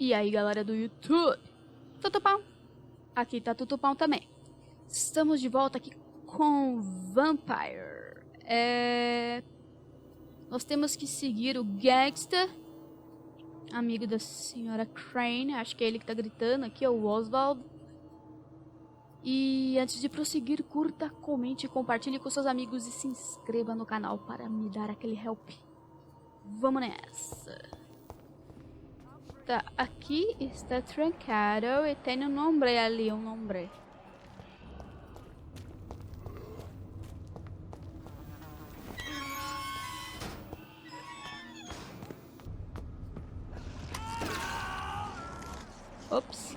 E aí, galera do YouTube, Tutupão? Aqui tá Tutupão também. Estamos de volta aqui com Vampyr. Nós temos que seguir o gangster, amigo da senhora Crane. Acho que é ele que tá gritando aqui, é o Oswald. E antes de prosseguir, curta, comente, compartilhe com seus amigos e se inscreva no canal para me dar aquele help. Vamos nessa. Tá, aqui está trancado e tem um nome ali, um nome. Ops.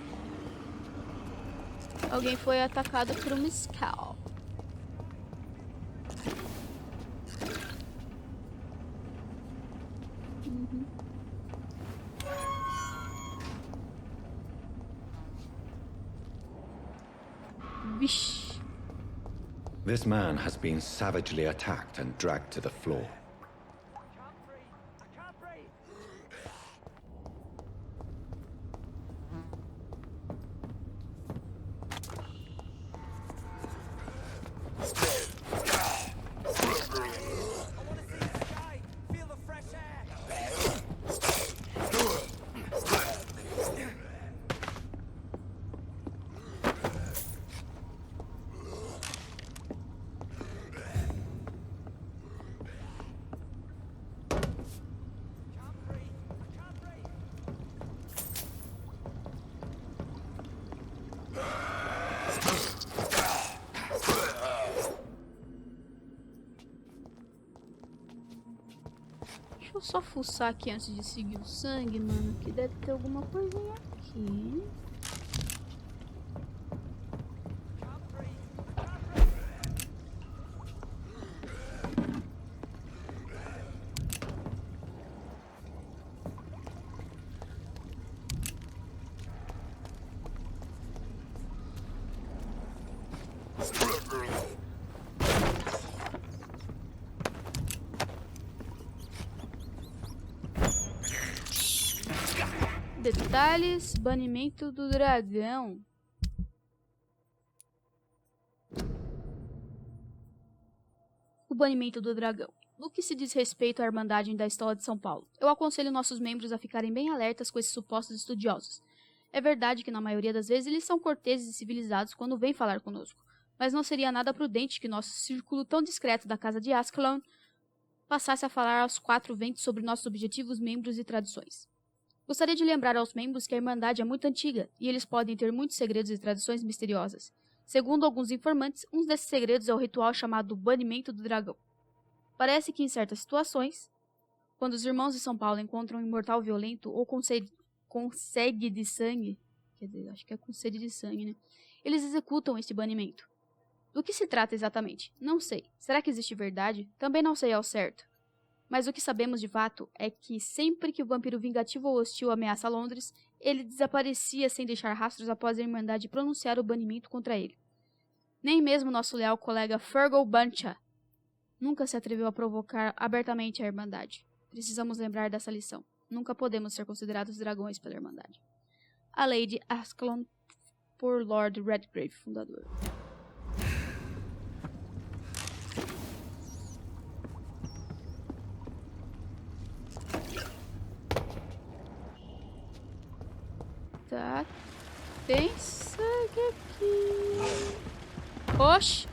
Alguém foi atacado por um skull. Vixe. This man has been savagely attacked and dragged to the floor. Deixa eu só fuçar aqui antes de seguir o sangue, mano. Que deve ter alguma coisinha aqui. Detalhes, banimento do dragão. O banimento do dragão. No que se diz respeito à Irmandade da História de São Paulo, eu aconselho nossos membros a ficarem bem alertas com esses supostos estudiosos. É verdade que na maioria das vezes eles são corteses e civilizados quando vêm falar conosco, mas não seria nada prudente que nosso círculo tão discreto da Casa de Ascalon passasse a falar aos quatro ventos sobre nossos objetivos, membros e tradições. Gostaria de lembrar aos membros que a Irmandade é muito antiga e eles podem ter muitos segredos e tradições misteriosas. Segundo alguns informantes, um desses segredos é o ritual chamado Banimento do Dragão. Parece que em certas situações, quando os irmãos de São Paulo encontram um imortal violento ou com sede de sangue, quer dizer, acho que é com sede de sangue, né? Eles executam este banimento. Do que se trata exatamente? Não sei. Será que existe verdade? Também não sei ao certo. Mas o que sabemos de fato é que sempre que o vampiro vingativo ou hostil ameaça Londres, ele desaparecia sem deixar rastros após a Irmandade pronunciar o banimento contra ele. Nem mesmo nosso leal colega Fergal Buncha nunca se atreveu a provocar abertamente a Irmandade. Precisamos lembrar dessa lição. Nunca podemos ser considerados dragões pela Irmandade. A Lady Ascalon por Lord Redgrave, fundador. Tá, tem sangue aqui. Oxi,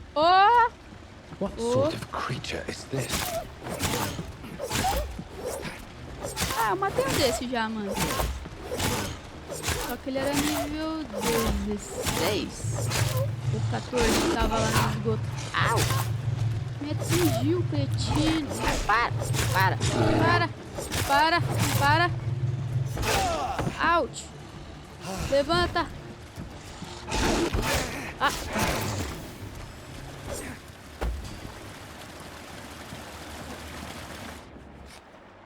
What sort of creature is this? Ah, eu matei um desse já, mano. Só que ele era nível 16 ou 14, que tava lá no esgoto. Au! Me atingiu, cretino. Para. Out! Levanta! Ah!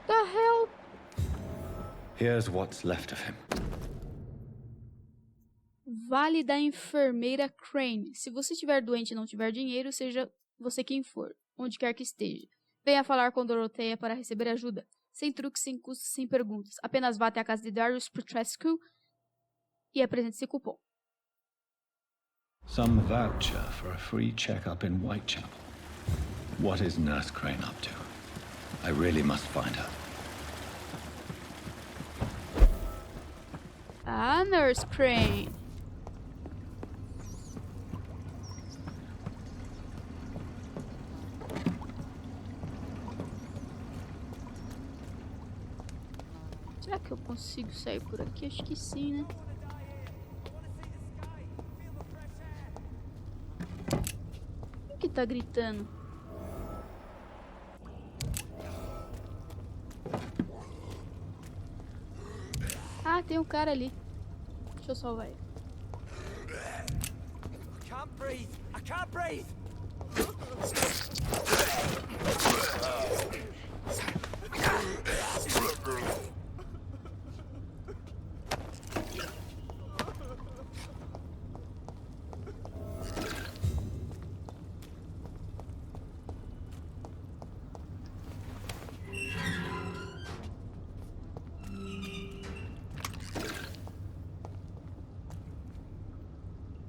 The hell? Here's what's left of him. Vale da enfermeira Crane. Se você estiver doente e não tiver dinheiro, seja você quem for, onde quer que esteja. Venha falar com Doroteia para receber ajuda. Sem truques, sem custos, sem perguntas. Apenas vá até a casa de Darius Petrescu e apresente esse cupom. Some voucher for a free checkup in Whitechapel. What is Nurse Crane up to? I really must find her. Ah, Nurse Crane. Será que eu consigo sair por aqui? Acho que sim, né? Quem que tá gritando? Ah, tem um cara ali. Deixa eu salvar ele. I can't breathe! I can't breathe!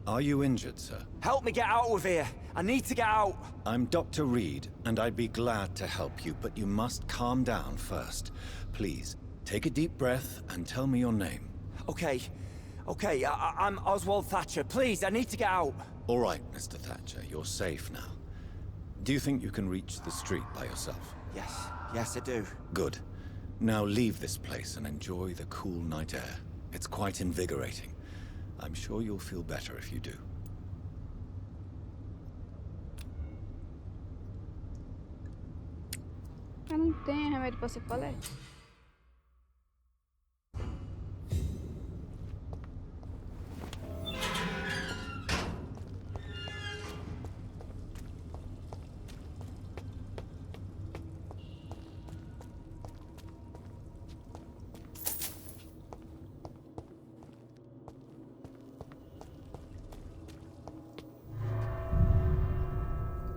Are you injured, sir? Help me get out of here! I need to get out! I'm Dr. Reid, and I'd be glad to help you, but you must calm down first. Please, take a deep breath and tell me your name. Okay, I'm Oswald Thatcher. Please, I need to get out! All right, Mr. Thatcher, you're safe now. Do you think you can reach the street by yourself? Yes, I do. Good. Now leave this place and enjoy the cool night air. It's quite invigorating. I'm sure you'll feel better if you do. Eu não tenho remédio pra cefaleia.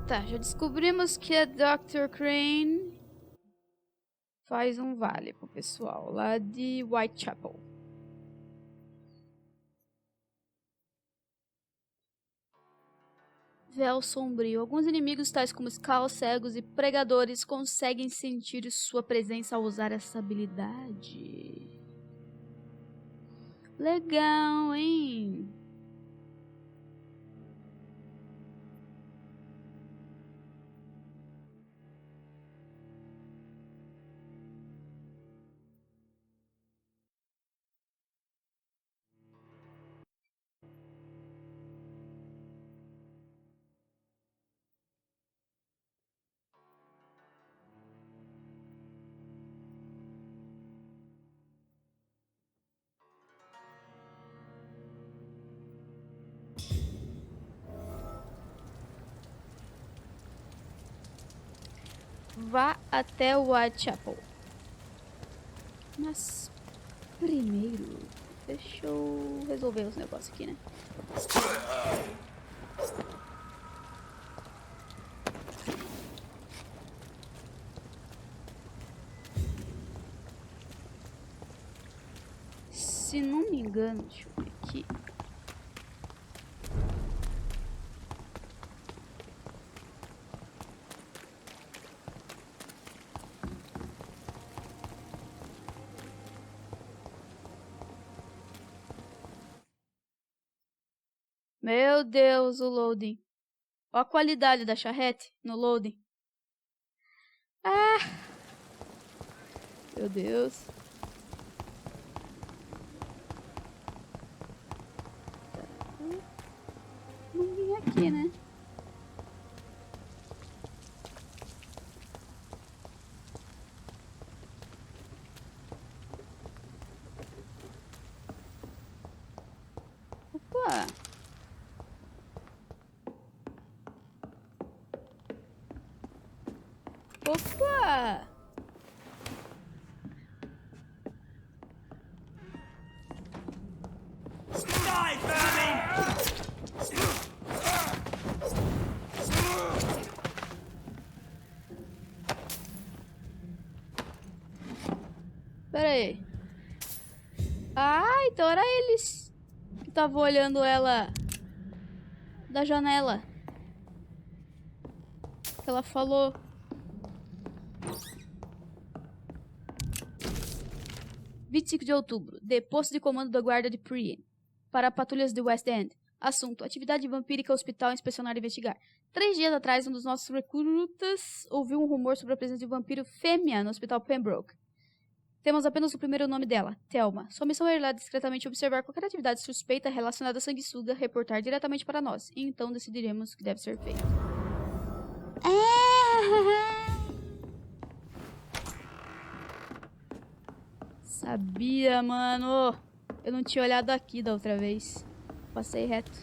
Tá, já descobrimos que a Dr. Crane faz um vale pro pessoal lá de Whitechapel. Véu sombrio. Alguns inimigos, tais como Skulls, cegos e pregadores, conseguem sentir sua presença ao usar essa habilidade. Legal, hein? Vá até o Whitechapel. Mas primeiro, deixa eu resolver os negócios aqui, né? Se não me engano, deixa eu ver aqui. Meu Deus, o loading. Olha a qualidade da charrete no loading. Ah! Meu Deus. Não vim aqui, né? Opa! Opa! Die, vermin! Ah, então era eles que estavam olhando ela da janela. Que ela falou. "25 de outubro. Posto de comando da guarda de Priene. Para patrulhas de West End. Assunto: atividade vampírica hospital inspecionar e investigar. 3 dias atrás, um dos nossos recrutas ouviu um rumor sobre a presença de um vampiro fêmea no hospital Pembroke. Temos apenas o primeiro nome dela, Thelma. Sua missão é ir lá discretamente observar qualquer atividade suspeita relacionada à sanguessuga, reportar diretamente para nós. E então decidiremos o que deve ser feito." Sabia, mano. Eu não tinha olhado aqui da outra vez. Passei reto.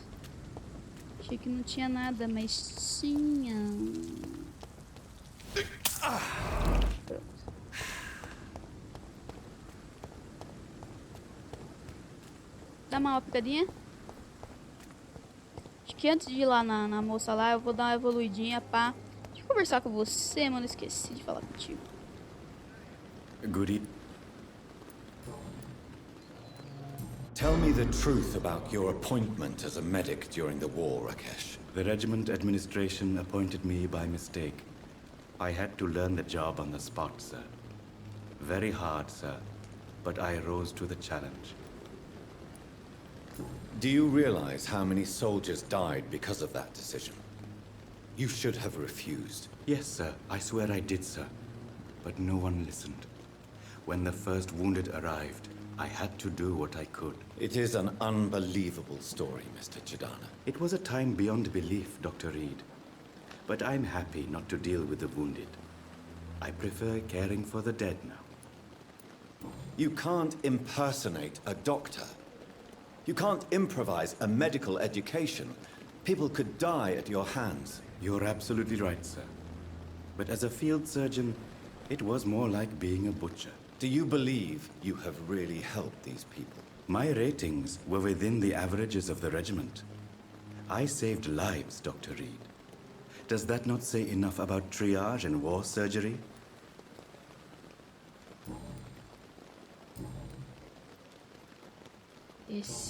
Achei que não tinha nada, mas tinha. Pronto. Dá uma picadinha. Acho que antes de ir lá na moça lá, eu vou dar uma evoluidinha, pá. Deixa eu conversar com você, mano. Esqueci de falar contigo. Good evening. Tell me the truth about your appointment as a medic during the war, Rakesh. The regiment administration appointed me by mistake. I had to learn the job on the spot, sir. Very hard, sir, but I rose to the challenge. Do you realize how many soldiers died because of that decision? You should have refused. Yes, sir. I swear I did, sir. But no one listened. When the first wounded arrived, I had to do what I could. It is an unbelievable story, Mr. Chidana. It was a time beyond belief, Dr. Reid. But I'm happy not to deal with the wounded. I prefer caring for the dead now. You can't impersonate a doctor. You can't improvise a medical education. People could die at your hands. You're absolutely right, sir. But as a field surgeon, it was more like being a butcher. Do you believe you have really helped these people? My ratings were within the averages of the regiment. I saved lives, Dr. Reid. Does that not say enough about triage and war surgery?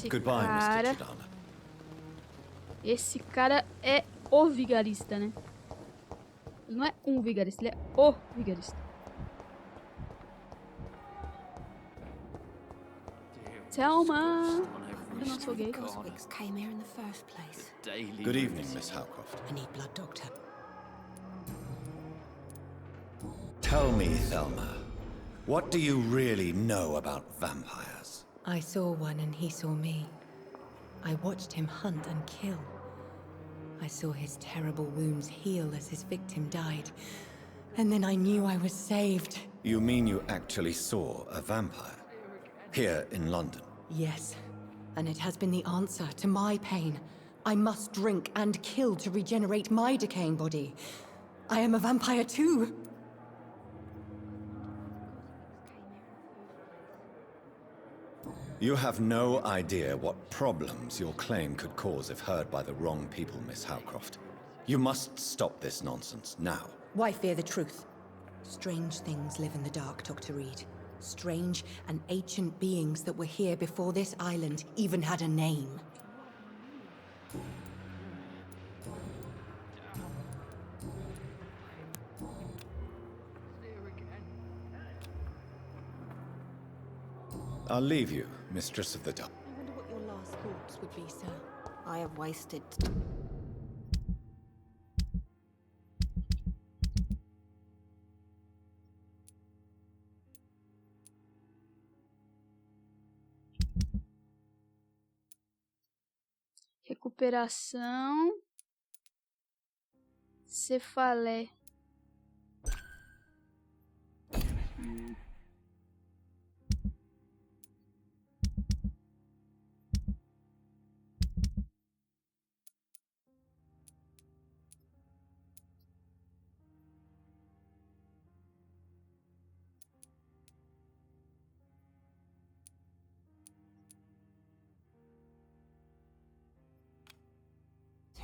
Goodbye, Mr. Chidana. Esse cara é o vigarista, né? Ele não é um vigarista, ele é o vigarista. Thelma! Eu não sou gay. Came here in the first place. Good evening, Miss Howcroft. I need blood, doctor. Tell me, Thelma, what do you really know about vampires? I saw one and he saw me. I watched him hunt and kill. I saw his terrible wounds heal as his victim died. And then I knew I was saved. You mean you actually saw a vampire? Here in London? Yes. And it has been the answer to my pain. I must drink and kill to regenerate my decaying body. I am a vampire too. You have no idea what problems your claim could cause if heard by the wrong people, Miss Howcroft. You must stop this nonsense, now. Why fear the truth? Strange things live in the dark, Dr. Reid. Strange and ancient beings that were here before this island even had a name. I'll leave you, Mistress of the Dark. I wonder what your last thoughts would be, sir. I have wasted... Recuperação. Cefalé.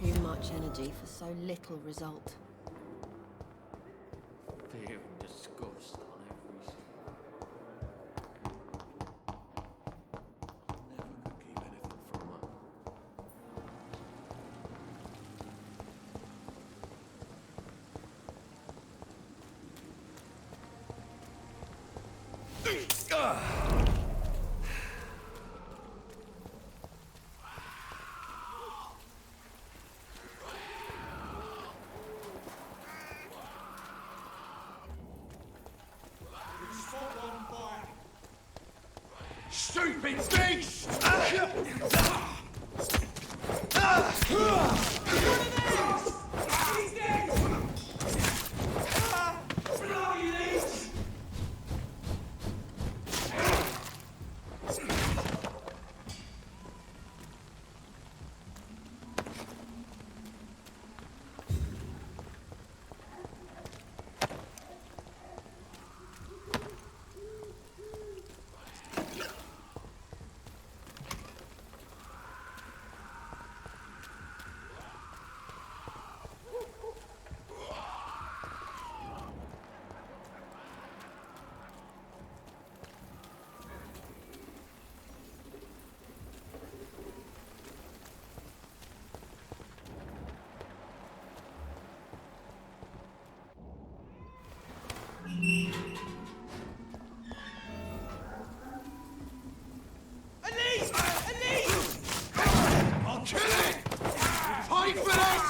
Too much energy for so little result. Feel disgust on every Stupid beast! I'll kill it! Fight for this!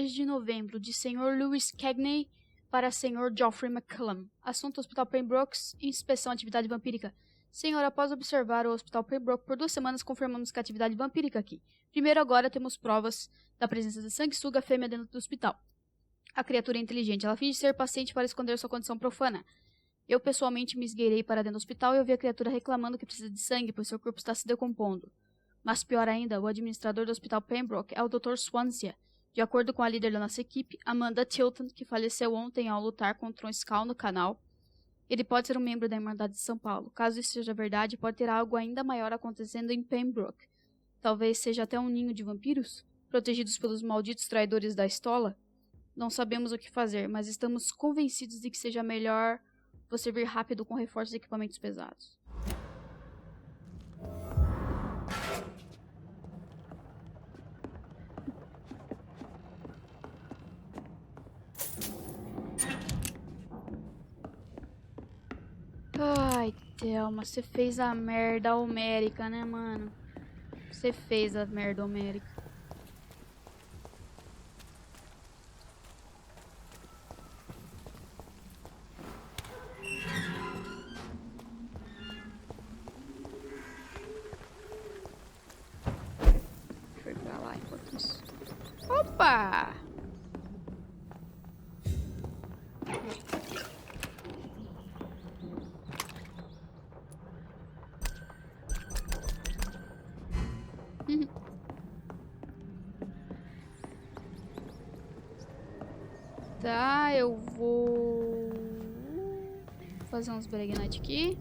De novembro, de Sr. Lewis Cagney para Sr. Geoffrey McCallum. Assunto: Hospital Pembroke, inspeção atividade vampírica. Senhor, após observar o Hospital Pembroke por 2 semanas, confirmamos que a atividade vampírica aqui. Primeiro, agora temos provas da presença de sanguessuga fêmea dentro do hospital. A criatura é inteligente. Ela finge ser paciente para esconder sua condição profana. Eu, pessoalmente, me esgueirei para dentro do hospital e ouvi a criatura reclamando que precisa de sangue, pois seu corpo está se decompondo. Mas pior ainda, o administrador do Hospital Pembroke é o Dr. Swansea. De acordo com a líder da nossa equipe, Amanda Tilton, que faleceu ontem ao lutar contra um Skull no canal, ele pode ser um membro da Irmandade de São Paulo. Caso isso seja verdade, pode ter algo ainda maior acontecendo em Pembroke. Talvez seja até um ninho de vampiros, protegidos pelos malditos traidores da estola. Não sabemos o que fazer, mas estamos convencidos de que seja melhor você vir rápido com reforços e equipamentos pesados. Ai, Thelma, você fez a merda homérica, né, mano? Você fez a merda homérica. Foi pra lá enquanto isso. Opa! Tá, eu vou fazer uns breguinete aqui.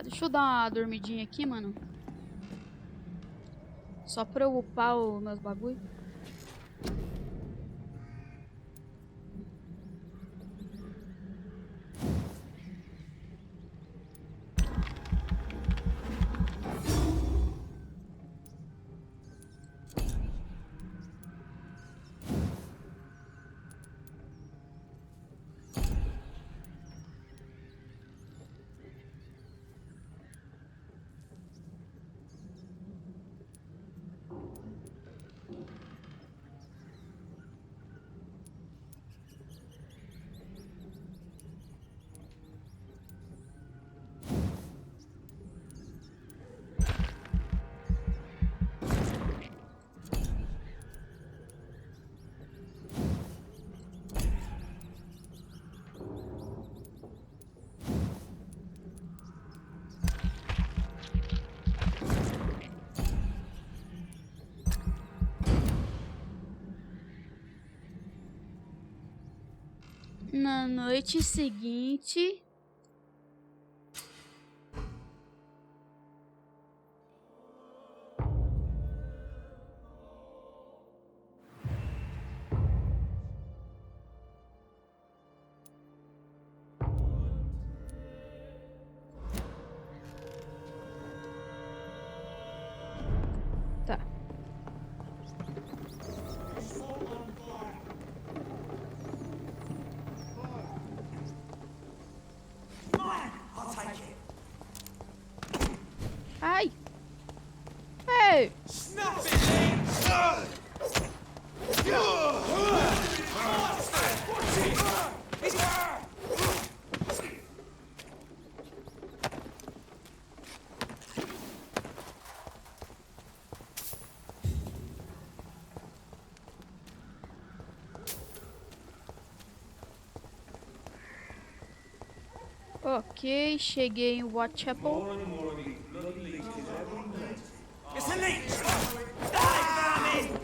deixa eu dar uma dormidinha aqui, mano. Só pra eu upar os meus bagulho. Na noite seguinte... Tá. Ai! Ei! Ok, cheguei em Whitechapel. It's a leech! Die, vermin!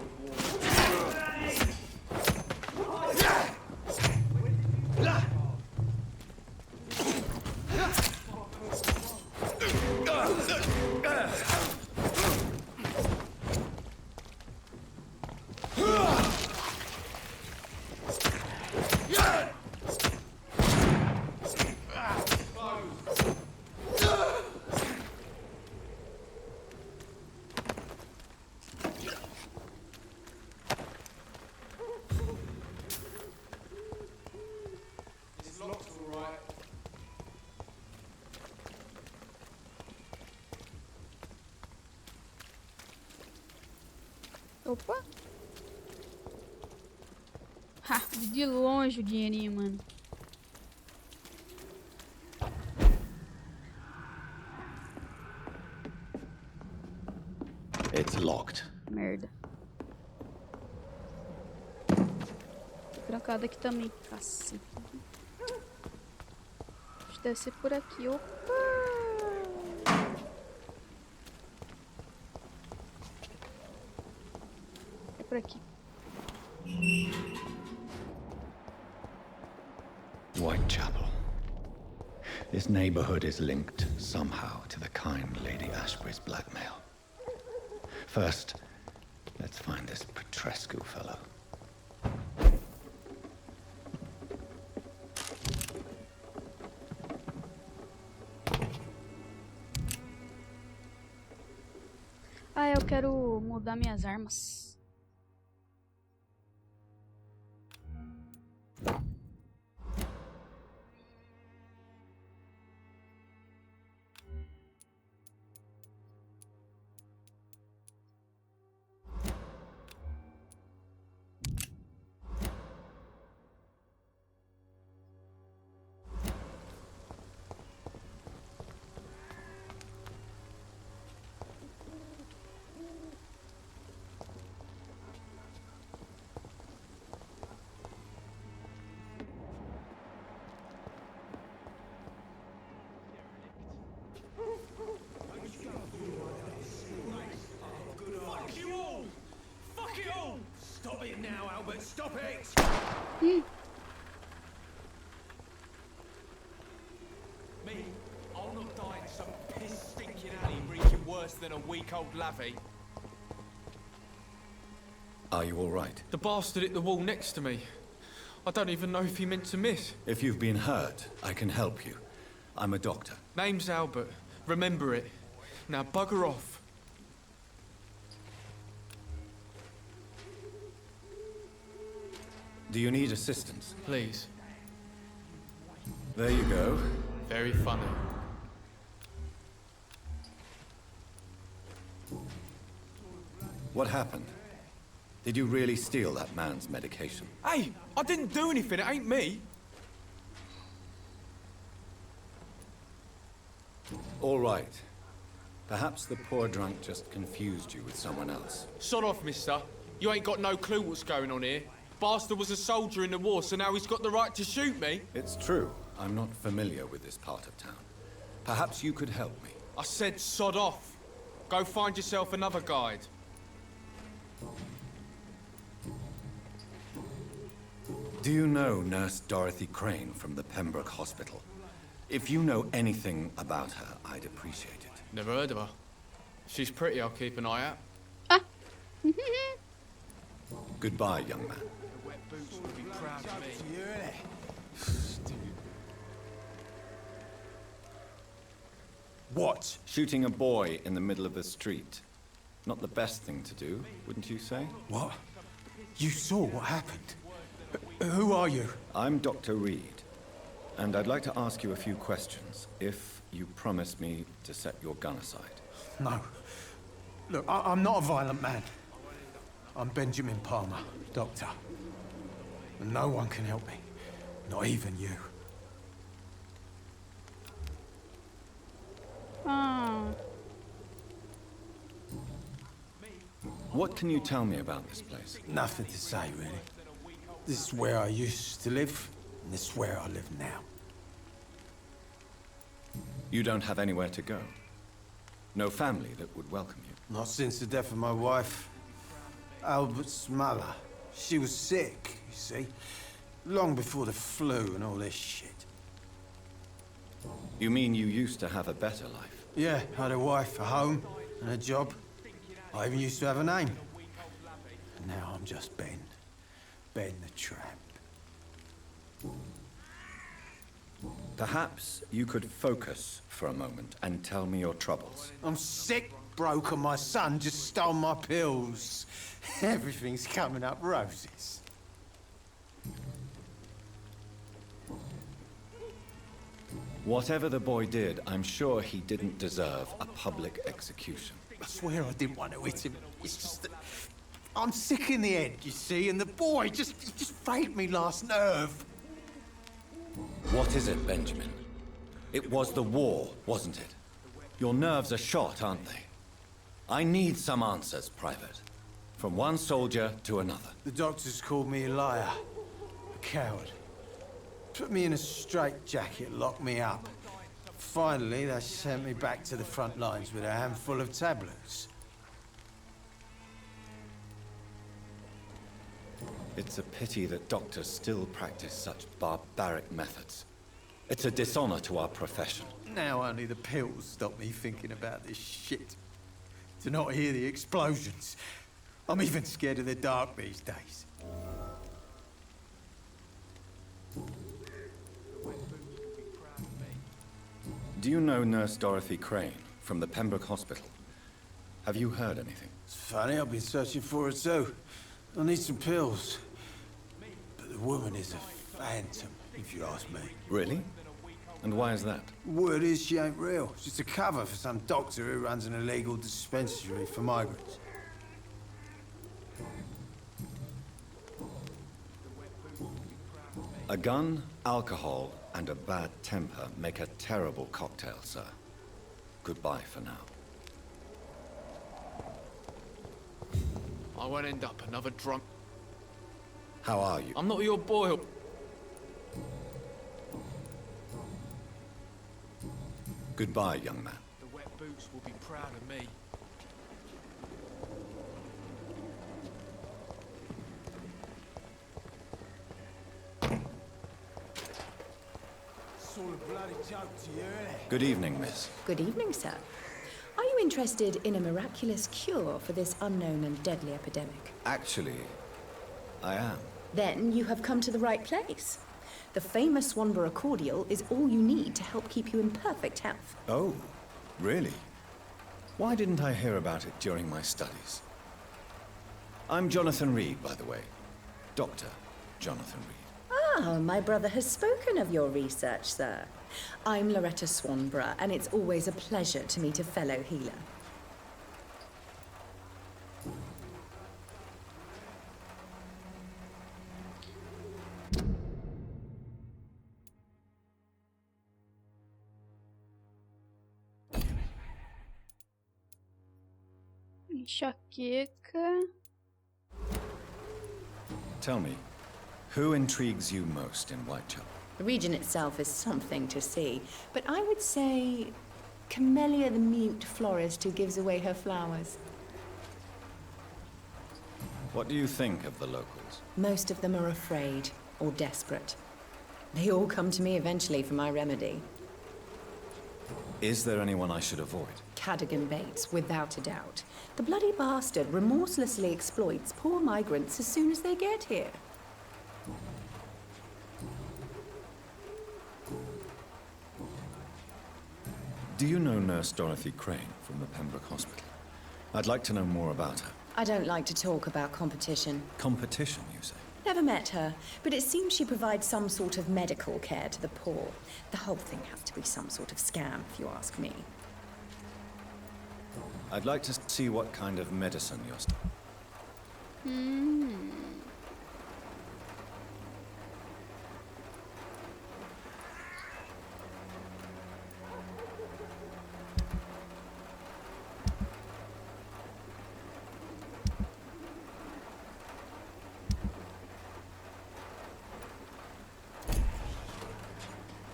Opa! Ha, de longe o dinheirinho, mano. It's locked. Merda. Trancado aqui também, cacete. Deixa eu descer por aqui. Opa! É por aqui. Whitechapel. This neighborhood is linked somehow to the kind Lady Ashbury's blackmail. First, let's find this Petrescu fellow. Ah, eu quero mudar minhas armas. Stop it now, Albert! Stop it! Me, I'll not die in some weak old lavvy. Are you all right? The bastard hit the wall next to me. I don't even know if he meant to miss. If you've been hurt, I can help you. I'm a doctor. Name's Albert. Remember it. Now bugger off. Do you need assistance? Please. There you go. Very funny. What happened? Did you really steal that man's medication? Hey, I didn't do anything. It ain't me. All right. Perhaps the poor drunk just confused you with someone else. Sod off, mister. You ain't got no clue what's going on here. Bastard was a soldier in the war, so now he's got the right to shoot me. It's true. I'm not familiar with this part of town. Perhaps you could help me. I said sod off. Go find yourself another guide. Do you know Nurse Dorothy Crane from the Pembroke Hospital? If you know anything about her, I'd appreciate it. Never heard of her. If she's pretty, I'll keep an eye out. Ah. Goodbye, young man. The wet boots would be proud of me. What? Shooting a boy in the middle of the street. Not the best thing to do, wouldn't you say? What? You saw what happened? Who are you? I'm Dr. Reid, and I'd like to ask you a few questions, if you promise me to set your gun aside. No. Look, I'm not a violent man. I'm Benjamin Palmer, doctor. And no one can help me. Not even you. What can you tell me about this place? Nothing to say, really. This is where I used to live, and this is where I live now. You don't have anywhere to go? No family that would welcome you? Not since the death of my wife, Albert's mother. She was sick, you see. Long before the flu and all this shit. You mean you used to have a better life? Yeah, I had a wife, a home, and a job. I even used to have a name. And now I'm just Ben. Ben the Tramp. Perhaps you could focus for a moment and tell me your troubles. I'm sick, broke, and my son just stole my pills. Everything's coming up roses. Whatever the boy did, I'm sure he didn't deserve a public execution. I swear I didn't want to hit him. It's just that I'm sick in the head, you see, and the boy he just frayed me last nerve. What is it, Benjamin? It was the war, wasn't it? Your nerves are shot, aren't they? I need some answers, Private. From one soldier to another. The doctors called me a liar, a coward. Put me in a straitjacket, locked me up. Finally, they sent me back to the front lines with a handful of tablets. It's a pity that doctors still practice such barbaric methods. It's a dishonor to our profession. Now only the pills stop me thinking about this shit. To not hear the explosions. I'm even scared of the dark these days. Do you know Nurse Dorothy Crane from the Pembroke Hospital? Have you heard anything? It's funny, I've been searching for her too. I need some pills. But the woman is a phantom, if you ask me. Really? And why is that? Word is she ain't real. She's just a cover for some doctor who runs an illegal dispensary for migrants. A gun, alcohol, and a bad temper make a terrible cocktail, sir. Goodbye for now. I won't end up another drunk. How are you? I'm not your boy. Goodbye, young man. The wet boots will be proud of me. Good evening, miss. Good evening, sir. Are you you interested in a miraculous cure for this unknown and deadly epidemic? Actually, I am. Then you have come to the right place. The famous Swanborough cordial is all you need to help keep you in perfect health. Oh, really? Why didn't I hear about it during my studies? I'm Jonathan Reid, by the way. Dr. Jonathan Reid. Ah, my brother has spoken of your research, sir. I'm Loretta Swanborough, and it's always a pleasure to meet a fellow healer. Enxaqueca. Tell me, who intrigues you most in Whitechapel? The region itself is something to see, but I would say Camellia the mute florist who gives away her flowers. What do you think of the locals? Most of them are afraid or desperate. They all come to me eventually for my remedy. Is there anyone I should avoid? Cadogan Bates, without a doubt. The bloody bastard remorselessly exploits poor migrants as soon as they get here. Do you know Nurse Dorothy Crane from the Pembroke Hospital? I'd like to know more about her. I don't like to talk about competition. Competition, you say? Never met her, but it seems she provides some sort of medical care to the poor. The whole thing has to be some sort of scam, if you ask me. I'd like to see what kind of medicine you're studying.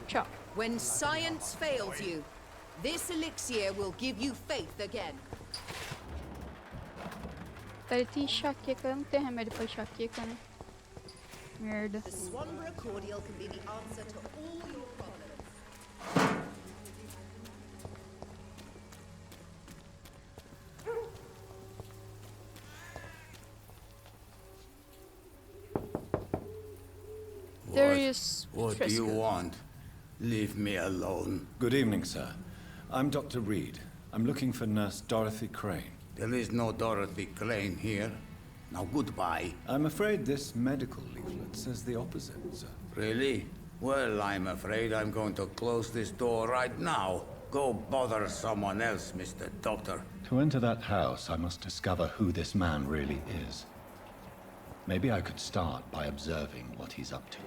Ciao. When science fails you, this elixir will give you faith again. Ele tem enxaqueca, não tem remédio pra enxaqueca, né? Merda. The Swanborough cordial can be the answer to all your problems. Darius. What do you want? Leave me alone. Good evening, sir. I'm Dr. Reid. I'm looking for Nurse Dorothy Crane. There is no Dorothy Crane here. Now goodbye. I'm afraid this medical leaflet says the opposite, sir. Really? Well, I'm afraid I'm going to close this door right now. Go bother someone else, Mr. Doctor. To enter that house, I must discover who this man really is. Maybe I could start by observing what he's up to.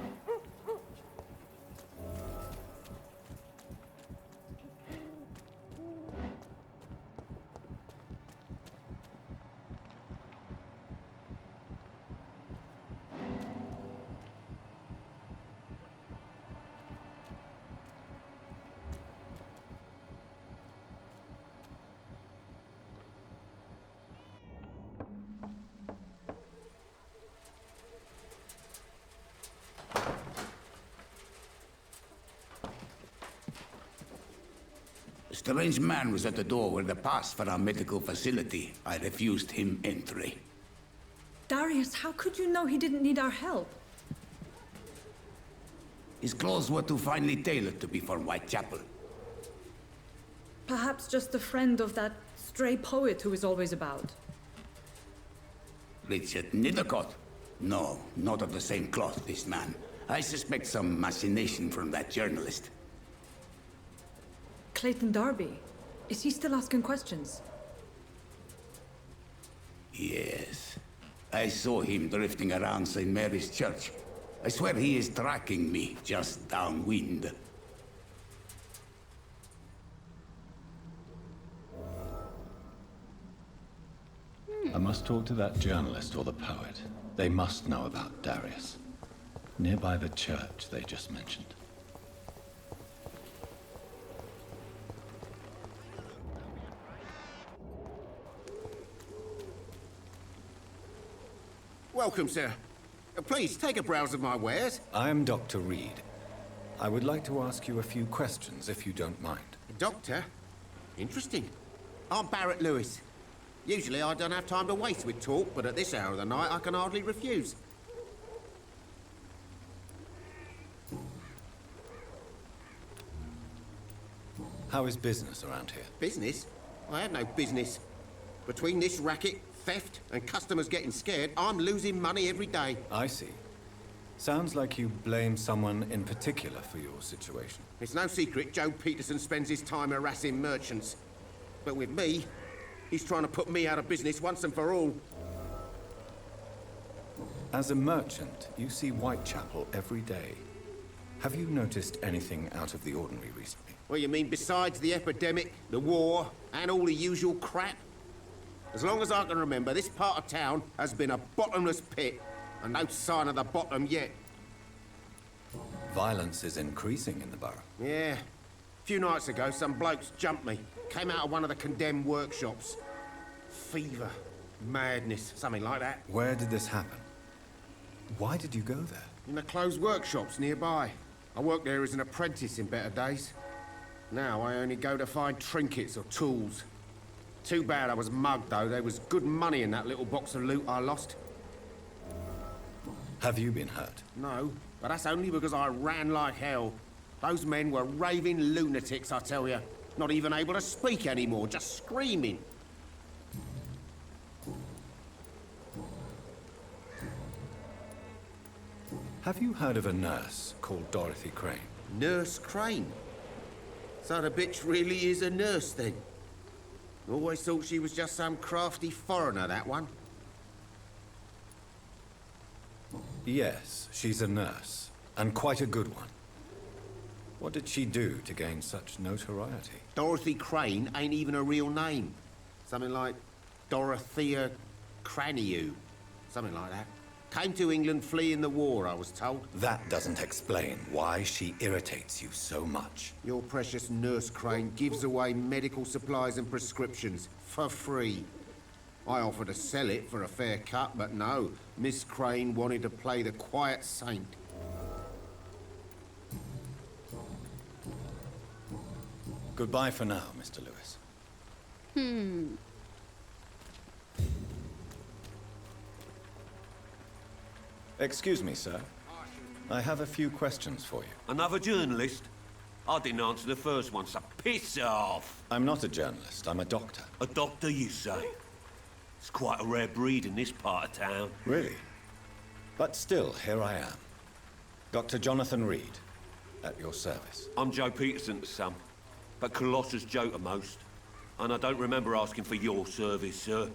A strange man was at the door with a pass for our medical facility. I refused him entry. Darius, how could you know he didn't need our help? His clothes were too finely tailored to be for Whitechapel. Perhaps just a friend of that stray poet who is always about. Richard Nithercott? No, not of the same cloth, this man. I suspect some machination from that journalist. Clayton Darby. Is he still asking questions? Yes. I saw him drifting around St. Mary's Church. I swear he is tracking me just downwind. I must talk to that journalist or the poet. They must know about Darius. Nearby the church they just mentioned. Welcome, sir. Please, take a browse of my wares. I am Dr. Reid. I would like to ask you a few questions, if you don't mind. Doctor? Interesting. I'm Barrett Lewis. Usually I don't have time to waste with talk, but at this hour of the night I can hardly refuse. How is business around here? Business? I have no business. Between this racket, theft, and customers getting scared, I'm losing money every day. I see. Sounds like you blame someone in particular for your situation. It's no secret Joe Peterson spends his time harassing merchants. But with me, he's trying to put me out of business once and for all. As a merchant, you see Whitechapel every day. Have you noticed anything out of the ordinary recently? Well, you mean besides the epidemic, the war, and all the usual crap? As long as I can remember, this part of town has been a bottomless pit, and no sign of the bottom yet. Violence is increasing in the borough. Yeah. A few nights ago, some blokes jumped me. Came out of one of the condemned workshops. Fever, madness, something like that. Where did this happen? Why did you go there? In the closed workshops nearby. I worked there as an apprentice in better days. Now I only go to find trinkets or tools. Too bad I was mugged, though. There was good money in that little box of loot I lost. Have you been hurt? No, but that's only because I ran like hell. Those men were raving lunatics, I tell you. Not even able to speak anymore, just screaming. Have you heard of a nurse called Dorothy Crane? Nurse Crane? So the bitch really is a nurse, then? Always thought she was just some crafty foreigner, that one. Yes, she's a nurse, and quite a good one. What did she do to gain such notoriety? Dorothy Crane ain't even a real name. Something like Dorothea Craniu. Something like that. Came to England fleeing the war, I was told. That doesn't explain why she irritates you so much. Your precious Nurse Crane gives away medical supplies and prescriptions for free. I offered to sell it for a fair cut, but no. Miss Crane wanted to play the quiet saint. Goodbye for now, Mr. Lewis. Excuse me, sir. I have a few questions for you. Another journalist? I didn't answer the first one, so piss off! I'm not a journalist, I'm a doctor. A doctor, you say? It's quite a rare breed in this part of town. Really? But still, here I am. Dr. Jonathan Reid, at your service. I'm Joe Peterson's son, but Colossus Joe to most. And I don't remember asking for your service, sir.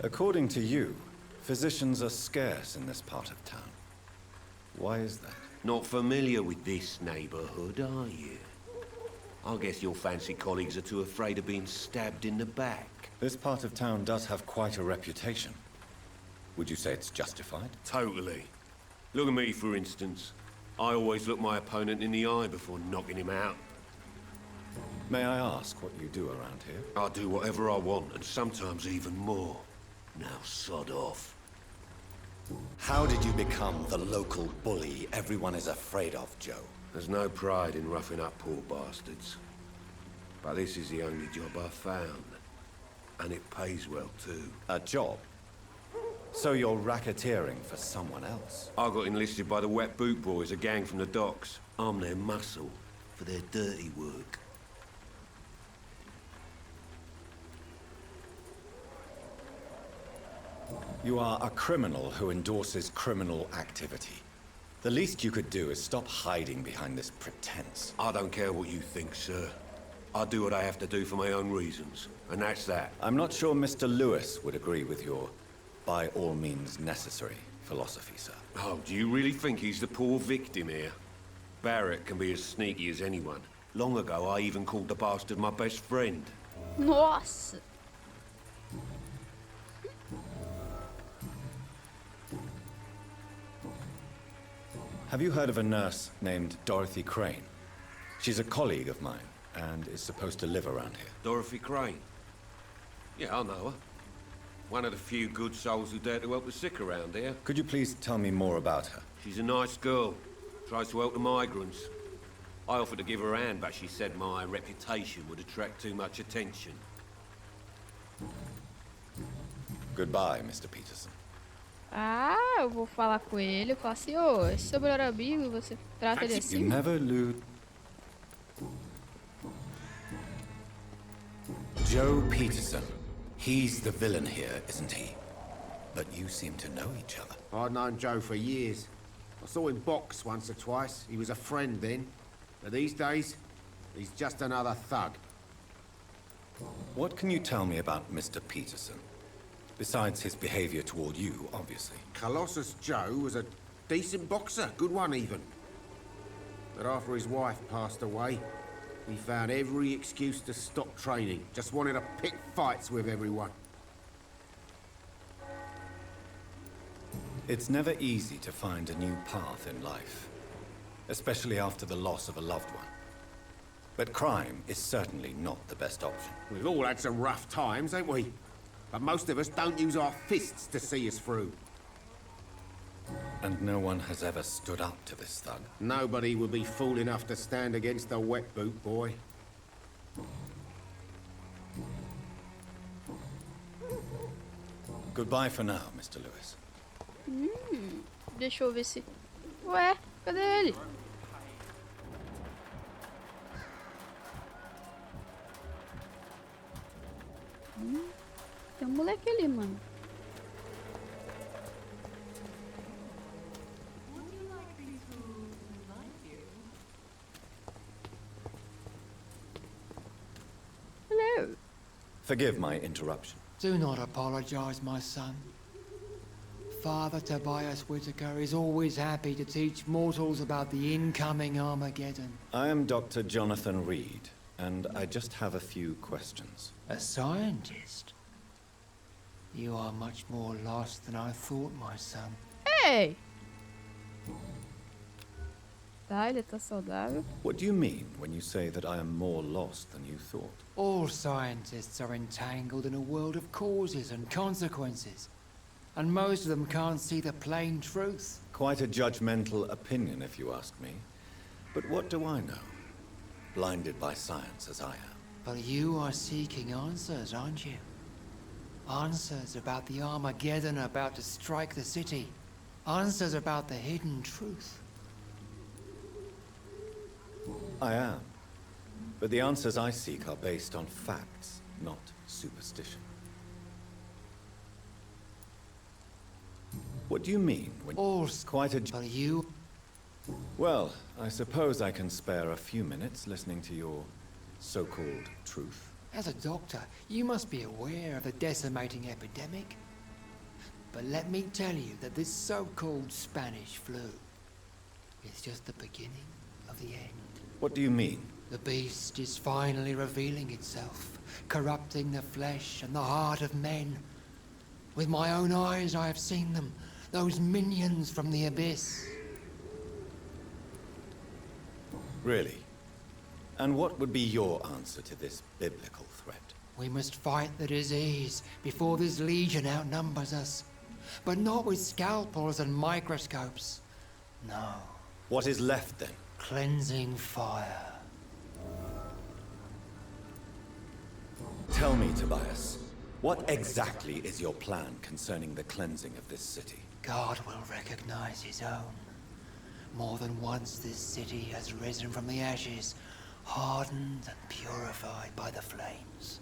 According to you, physicians are scarce in this part of town. Why is that? Not familiar with this neighborhood, are you? I guess your fancy colleagues are too afraid of being stabbed in the back. This part of town does have quite a reputation. Would you say it's justified? Totally. Look at me, for instance. I always look my opponent in the eye before knocking him out. May I ask what you do around here? I do whatever I want, and sometimes even more. Now sod off. How did you become the local bully everyone is afraid of, Joe? There's no pride in roughing up poor bastards. But this is the only job I've found. And it pays well, too. A job? So you're racketeering for someone else? I got enlisted by the Wet Boot Boys, a gang from the docks. I'm their muscle for their dirty work. You are a criminal who endorses criminal activity. The least you could do is stop hiding behind this pretense. I don't care what you think, sir. I do what I have to do for my own reasons, and that's that. I'm not sure Mr. Lewis would agree with your by all means necessary philosophy, sir. Oh, do you really think he's the poor victim here? Barrett can be as sneaky as anyone. Long ago, I even called the bastard my best friend. Nossa! Have you heard of a nurse named Dorothy Crane? She's a colleague of mine, and is supposed to live around here. Dorothy Crane? Yeah, I know her. One of the few good souls who dare to help the sick around here. Could you please tell me more about her? She's a nice girl. Tries to help the migrants. I offered to give her a hand, but she said my reputation would attract too much attention. Goodbye, Mr. Peterson. Ah, eu vou falar com ele. Eu falo assim, ô, esse seu melhor amigo, você trata ele assim? You never lose. Joe Peterson. He's the villain here, isn't he? But you seem to know each other. I'd known Joe for years. I saw him box once or twice. He was a friend then. But these days, he's just another thug. What can you tell me about Mr. Peterson? Besides his behavior toward you, obviously. Colossus Joe was a decent boxer, good one even. But after his wife passed away, he found every excuse to stop training. Just wanted to pick fights with everyone. It's never easy to find a new path in life, especially after the loss of a loved one. But crime is certainly not the best option. We've all had some rough times, ain't we? But most of us don't use our fists to see us through. And no one has ever stood up to this thug. Nobody would be fool enough to stand against the wet boot boy. Goodbye for now, Mr. Lewis. Deixa eu ver se... Ué, cadê ele? Tem um moleque ali, mano. Hello. Forgive my interruption. Do not apologize, my son. Father Tobias Whitaker is always happy to teach mortals about the incoming Armageddon. I am Dr. Jonathan Reid, and I just have a few questions. A scientist? You are much more lost than I thought, my son. Hey! Tá, ele tá saudável. What do you mean when you say that I am more lost than you thought? All scientists are entangled in a world of causes and consequences. And most of them can't see the plain truth. Quite a judgmental opinion, if you ask me. But what do I know? Blinded by science as I am. But you are seeking answers, aren't you? Answers about the Armageddon about to strike the city. Answers about the hidden truth. I am. But the answers I seek are based on facts, not superstition. What do you mean when... All quite a... But you... Well, I suppose I can spare a few minutes listening to your so-called truth. As a doctor, you must be aware of the decimating epidemic. But let me tell you that this so-called Spanish flu is just the beginning of the end. What do you mean? The beast is finally revealing itself, corrupting the flesh and the heart of men. With my own eyes I have seen them, those minions from the abyss. Really? And what would be your answer to this biblical threat? We must fight the disease before this legion outnumbers us. But not with scalpels and microscopes. No. What is left then? Cleansing fire. Tell me, Tobias, what exactly is your plan concerning the cleansing of this city? God will recognize his own. More than once this city has risen from the ashes, hardened and purified by the flames.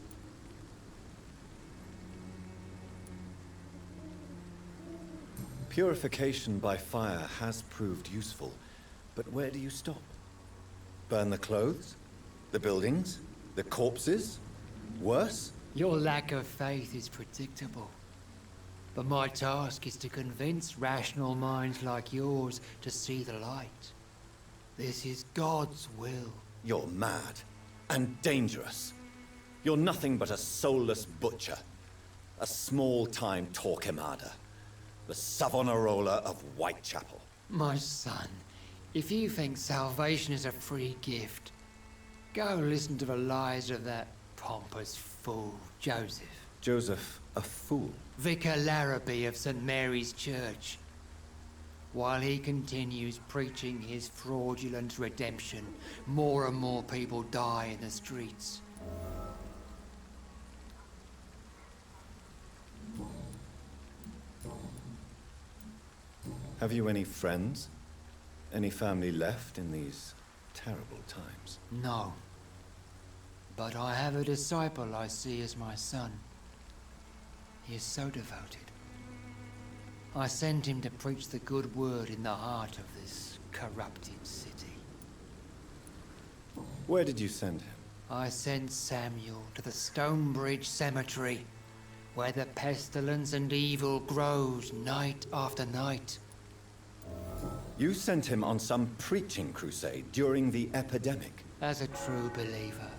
Purification by fire has proved useful, but where do you stop? Burn the clothes? The buildings? The corpses? Worse? Your lack of faith is predictable. But my task is to convince rational minds like yours to see the light. This is God's will. You're mad and dangerous. You're nothing but a soulless butcher. A small-time Torquemada. The Savonarola of Whitechapel. My son, if you think salvation is a free gift, go listen to the lies of that pompous fool, Joseph. Joseph, a fool? Vicar Larrabee of St. Mary's Church. while he continues preaching his fraudulent redemption, more and more people die in the streets. Have you any friends? Any family left in these terrible times? No. But I have a disciple I see as my son. He is so devoted. I sent him to preach the good word in the heart of this corrupted city. Where did you send him? I sent Samuel to the Stonebridge Cemetery, where the pestilence and evil grows night after night. You sent him on some preaching crusade during the epidemic. As a true believer,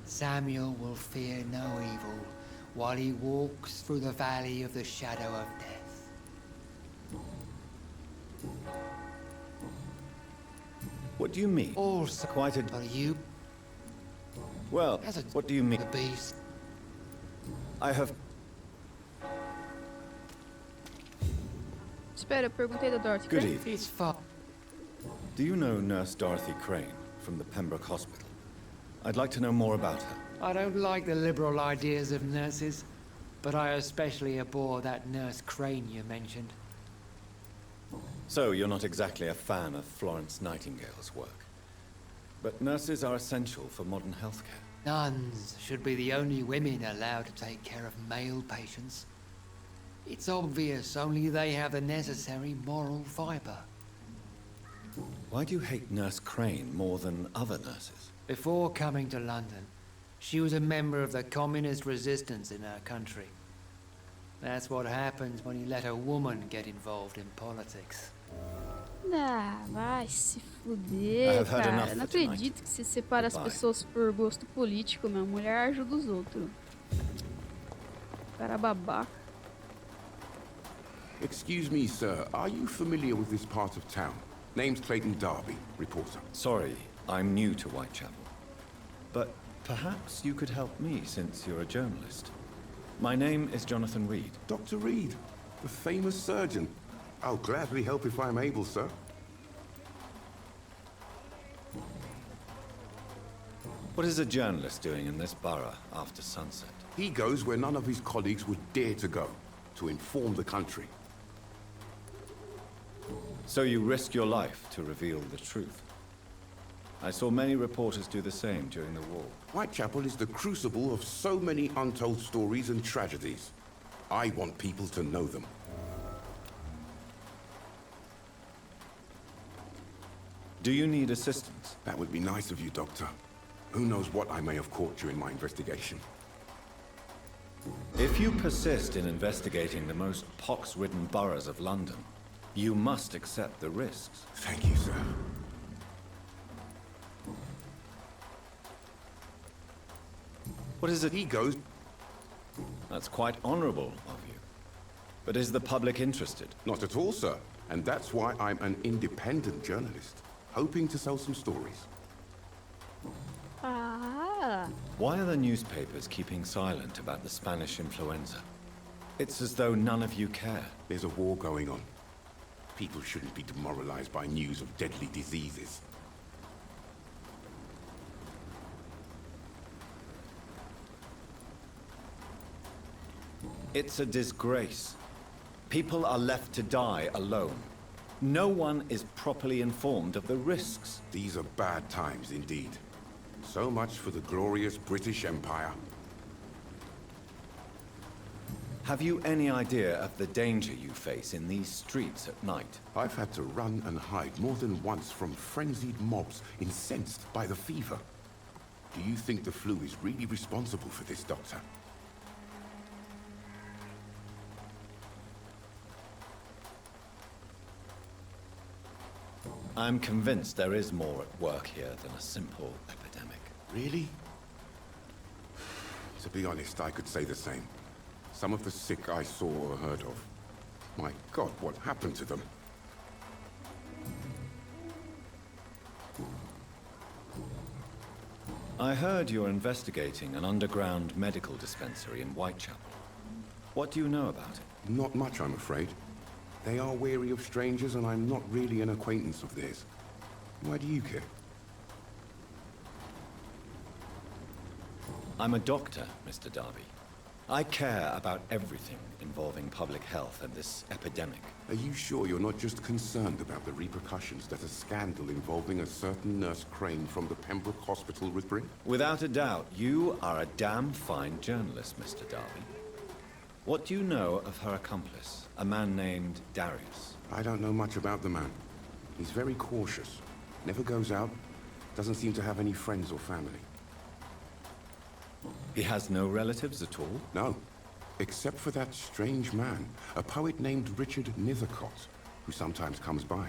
Samuel will fear no evil while he walks through the valley of the shadow of death. What do you mean? Also, quite a... But you... Well, what do you mean? The beast. I have... Espera, eu perguntei da Dorothy. Good Crane? evening. It's far. Do you know Nurse Dorothy Crane from the Pembroke Hospital? I'd like to know more about her. I don't like the liberal ideas of nurses, but I especially abhor that Nurse Crane you mentioned. So, you're not exactly a fan of Florence Nightingale's work. But nurses are essential for modern healthcare. Nuns should be the only women allowed to take care of male patients. It's obvious only they have the necessary moral fiber. Why do you hate Nurse Crane more than other nurses? Before coming to London, she was a member of the communist resistance in our country. That's what happens when you let a woman get involved in politics. Ah, vai se fuder, cara. Não acredito que se separa as pessoas por gosto político, meu. Mulher ajuda os outros. Cara babaca. Excuse me, sir. Are you familiar with this part of town? Name's Clayton Darby, reporter. Sorry, I'm new to Whitechapel. But perhaps you could help me since you're a journalist. My name is Jonathan Reid. Dr. Reid, the famous surgeon. I'll gladly help if I'm able, sir. What is a journalist doing in this borough after sunset? He goes where none of his colleagues would dare to go, to inform the country. So you risk your life to reveal the truth. I saw many reporters do the same during the war. Whitechapel is the crucible of so many untold stories and tragedies. I want people to know them. Do you need assistance? That would be nice of you, Doctor. Who knows what I may have caught during my investigation. If you persist in investigating the most pox-ridden boroughs of London, you must accept the risks. Thank you, sir. What is it? He goes... That's quite honorable of you. But is the public interested? Not at all, sir. And that's why I'm an independent journalist, hoping to sell some stories. Ah. Why are the newspapers keeping silent about the Spanish influenza? It's as though none of you care. There's a war going on. People shouldn't be demoralized by news of deadly diseases. It's a disgrace. People are left to die alone. No one is properly informed of the risks. These are bad times indeed. So much for the glorious British Empire. Have you any idea of the danger you face in these streets at night? I've had to run and hide more than once from frenzied mobs incensed by the fever. Do you think the flu is really responsible for this, Doctor? I'm convinced there is more at work here than a simple epidemic. Really? To be honest, I could say the same. Some of the sick I saw or heard of. My God, what happened to them? I heard you're investigating an underground medical dispensary in Whitechapel. What do you know about it? Not much, I'm afraid. They are wary of strangers, and I'm not really an acquaintance of theirs. Why do you care? I'm a doctor, Mr. Darby. I care about everything involving public health and this epidemic. Are you sure you're not just concerned about the repercussions that a scandal involving a certain Nurse Crane from the Pembroke Hospital would bring? Without a doubt, you are a damn fine journalist, Mr. Darby. What do you know of her accomplice, a man named Darius? I don't know much about the man. He's very cautious. Never goes out. Doesn't seem to have any friends or family. He has no relatives at all? No. Except for that strange man, a poet named Richard Nethercott, who sometimes comes by.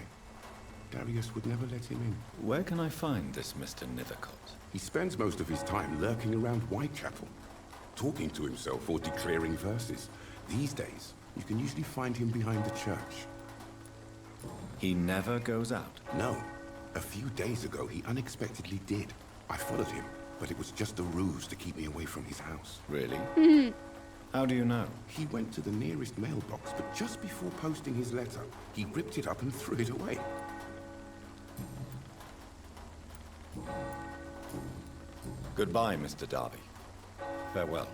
Darius would never let him in. Where can I find this Mr. Nethercott? He spends most of his time lurking around Whitechapel, talking to himself or declaring verses. These days, you can usually find him behind the church. He never goes out? No. A few days ago, he unexpectedly did. I followed him, but it was just a ruse to keep me away from his house. Really? How do you know? He went to the nearest mailbox, but just before posting his letter, he ripped it up and threw it away. Goodbye, Mr. Darby. Farewell.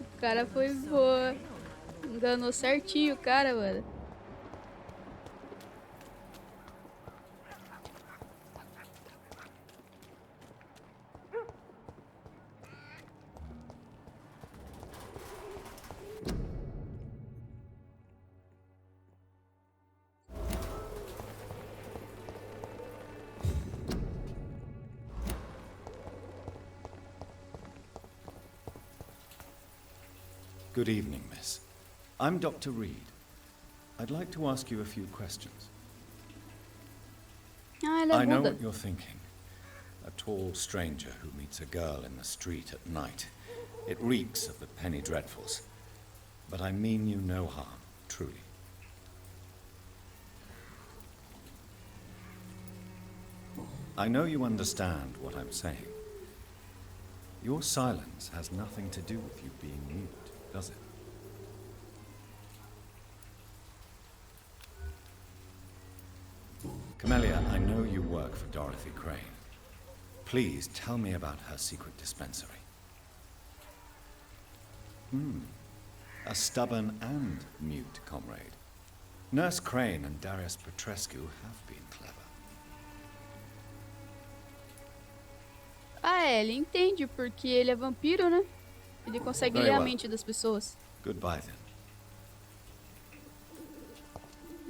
O cara foi boa. Enganou certinho o cara, mano. Good evening, miss. I'm Dr. Reid. I'd like to ask you a few questions. I know what you're thinking. A tall stranger who meets a girl in the street at night. It reeks of the penny dreadfuls. But I mean you no harm, truly. I know you understand what I'm saying. Your silence has nothing to do with you being mute, does it? Camellia, I know you work for Dorothy Crane. Please tell me about her secret dispensary. A stubborn and mute comrade. Nurse Crane and Darius Petrescu have been clever. Ah, ele entende porque ele é vampiro, né? Ele consegue ler a mente das pessoas. Goodbye, then.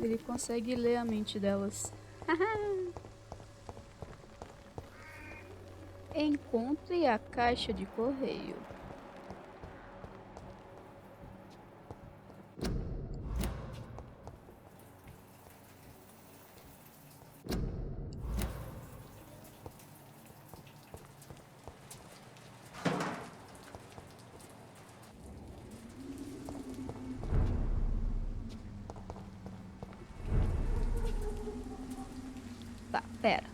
Ele consegue ler a mente delas. Encontre a caixa de correio. Tá, pera.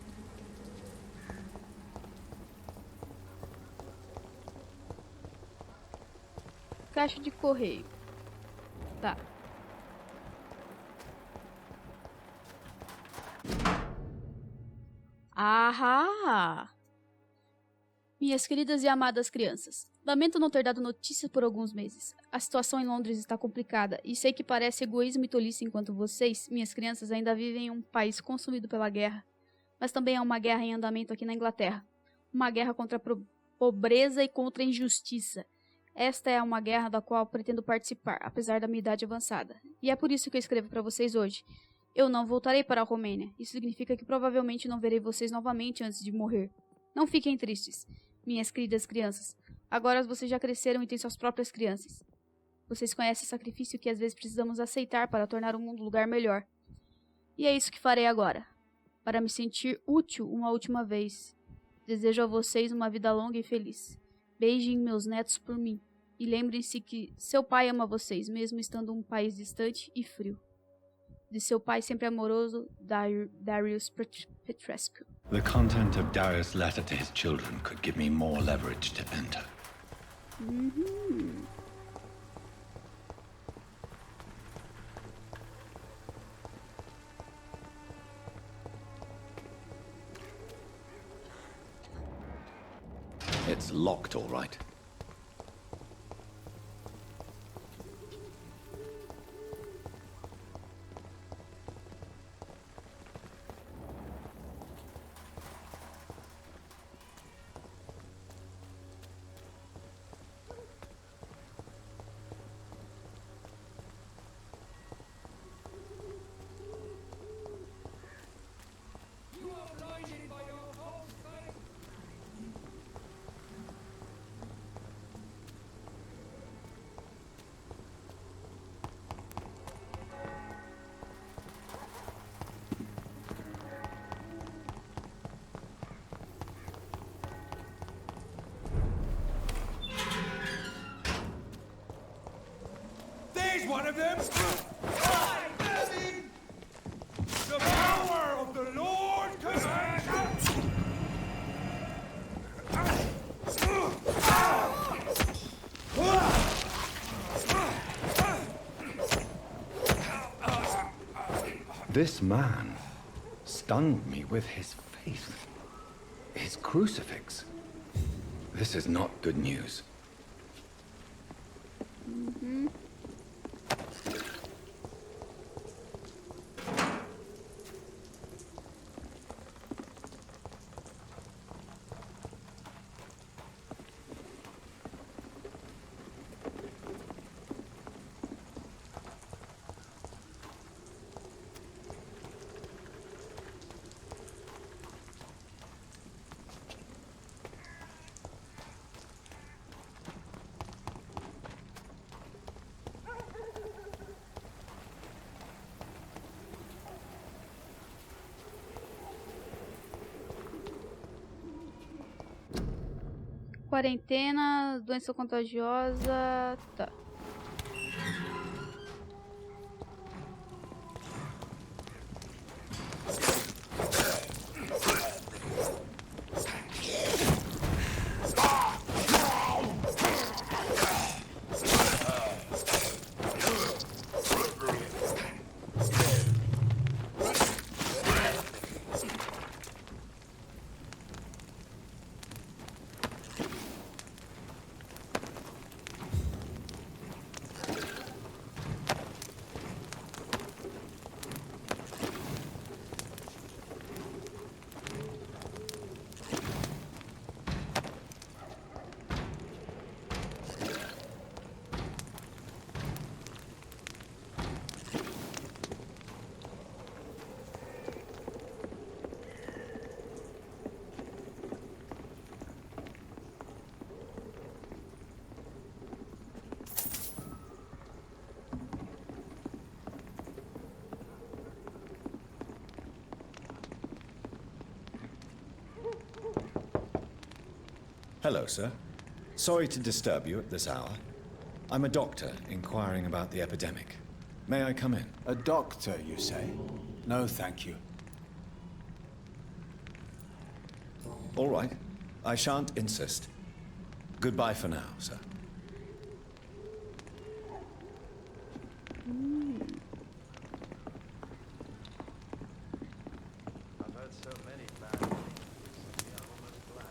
Caixa de correio. Tá. Ahá! Minhas queridas e amadas crianças, lamento não ter dado notícias por alguns meses. A situação em Londres está complicada e sei que parece egoísmo e tolice enquanto vocês, minhas crianças, ainda vivem em um país consumido pela guerra. Mas também há uma guerra em andamento aqui na Inglaterra. Uma guerra contra a pobreza e contra a injustiça. Esta é uma guerra da qual pretendo participar, apesar da minha idade avançada. E é por isso que eu escrevo para vocês hoje. Eu não voltarei para a Romênia. Isso significa que provavelmente não verei vocês novamente antes de morrer. Não fiquem tristes, minhas queridas crianças. Agora vocês já cresceram e têm suas próprias crianças. Vocês conhecem o sacrifício que às vezes precisamos aceitar para tornar o mundo um lugar melhor. E é isso que farei agora. Para me sentir útil uma última vez. Desejo a vocês uma vida longa e feliz. Beijem meus netos por mim. E lembrem-se que seu pai ama vocês, mesmo estando em um país distante e frio. de seu pai sempre amoroso, Darius Petrescu. The content of Darius' letter to his children could give me more leverage to enter. It's locked, all right. One of them. I, the power of the Lord commands. This man stunned me with his faith. His crucifix. This is not good news. Quarentena, doença contagiosa, tá. Hello, sir. Sorry to disturb you at this hour. I'm a doctor inquiring about the epidemic. May I come in? A doctor, you say? No, thank you. All right. I shan't insist. Goodbye for now, sir. I've heard so many bad things. The almost black.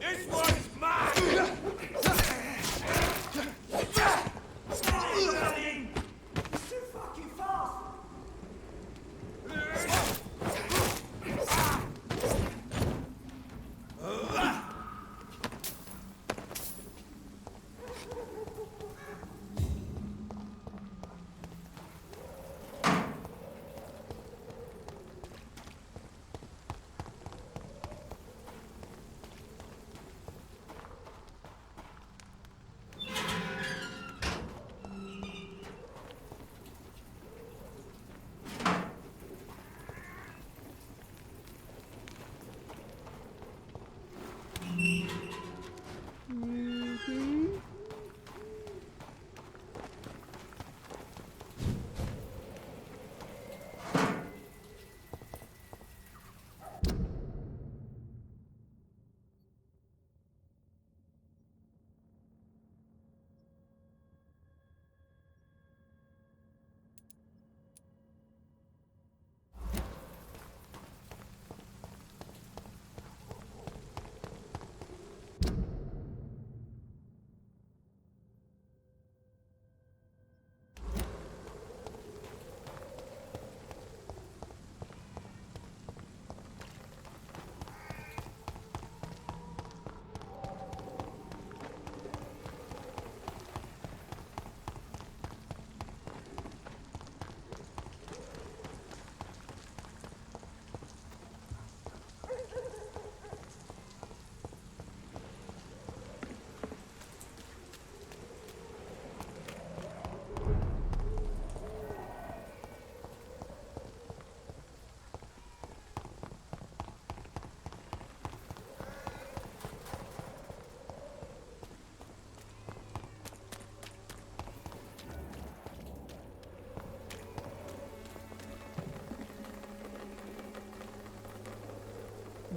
This one's mine! Too fucking fast!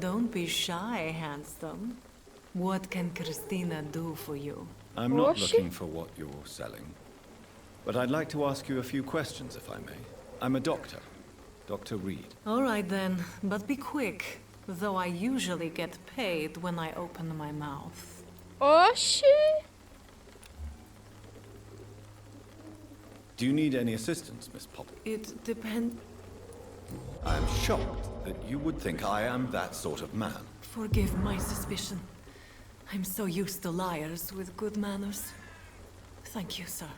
Don't be shy, handsome. What can Christina do for you? I'm not looking for what you're selling. But I'd like to ask you a few questions, if I may. I'm a doctor. Dr. Reid. All right then, but be quick. Though I usually get paid when I open my mouth. Oxi! Do you need any assistance, Miss Popple? It depends. I am shocked that you would think I am that sort of man. Forgive my suspicion. I'm so used to liars with good manners. Thank you, sir.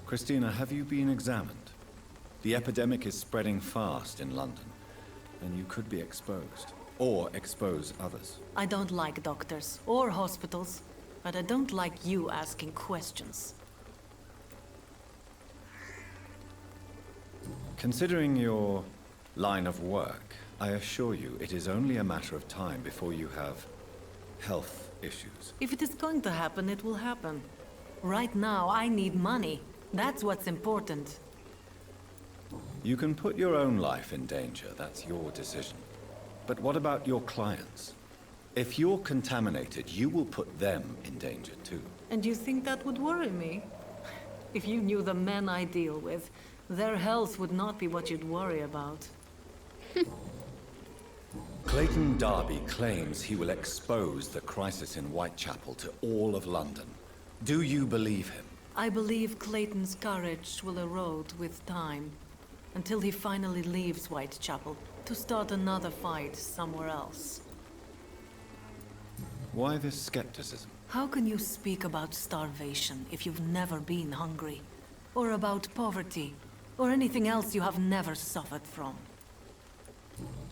Christina, have you been examined? The epidemic is spreading fast in London, and you could be exposed. Or expose others. I don't like doctors or hospitals, but I don't like you asking questions. Considering your line of work, I assure you it is only a matter of time before you have health issues. If it is going to happen, it will happen. Right now, I need money. That's what's important. You can put your own life in danger, that's your decision. But what about your clients? If you're contaminated, you will put them in danger too. And you think that would worry me? If you knew the men I deal with, their health would not be what you'd worry about. Clayton Darby claims he will expose the crisis in Whitechapel to all of London. Do you believe him? I believe Clayton's courage will erode with time, until he finally leaves Whitechapel to start another fight somewhere else. Why this skepticism? How can you speak about starvation if you've never been hungry? Or about poverty? Or anything else you have never suffered from?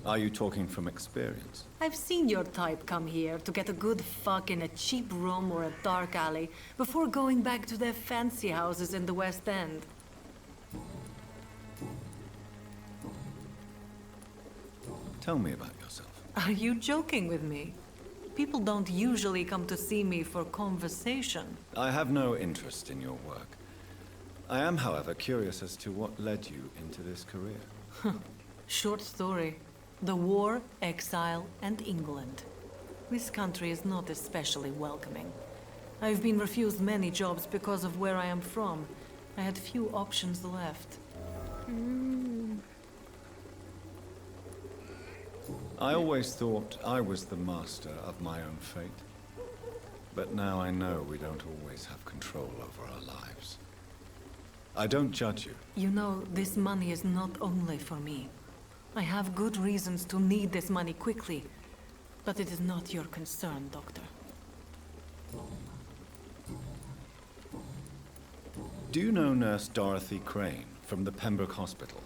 Are you talking from experience? I've seen your type come here to get a good fuck in a cheap room or a dark alley before going back to their fancy houses in the West End. Tell me about yourself. Are you joking with me? People don't usually come to see me for conversation. I have no interest in your work. I am, however, curious as to what led you into this career. Short story. The war, exile, and England. This country is not especially welcoming. I've been refused many jobs because of where I am from. I had few options left. I always thought I was the master of my own fate. But now I know we don't always have control over our lives. I don't judge you. You know, this money is not only for me. I have good reasons to need this money quickly, but it is not your concern, Doctor. Do you know Nurse Dorothy Crane from the Pembroke Hospital?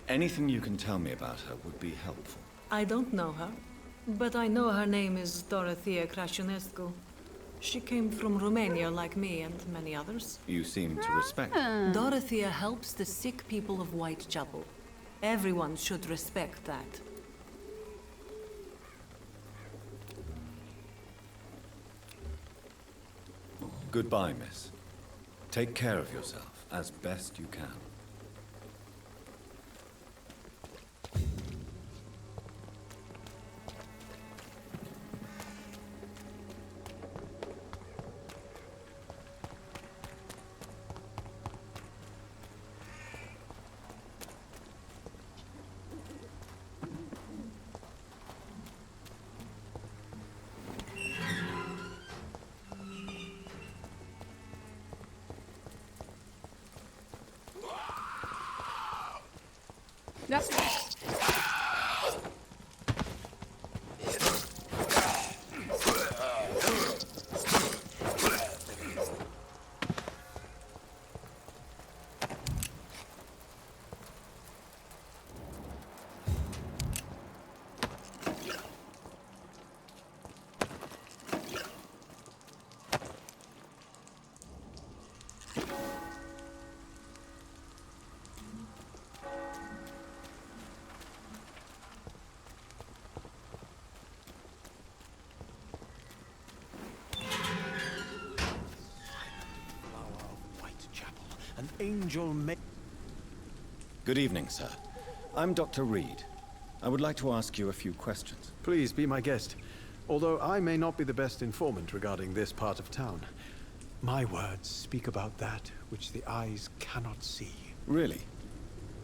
Anything you can tell me about her would be helpful. I don't know her, but I know her name is Dorothea Crăciunescu. She came from Romania like me and many others. You seem to respect. Dorothea helps the sick people of Whitechapel. Everyone should respect that. Goodbye, miss. Take care of yourself as best you can. Yep. An angel may... Good evening, sir. I'm Dr. Reid. I would like to ask you a few questions. Please be my guest. Although I may not be the best informant regarding this part of town, my words speak about that which the eyes cannot see. Really?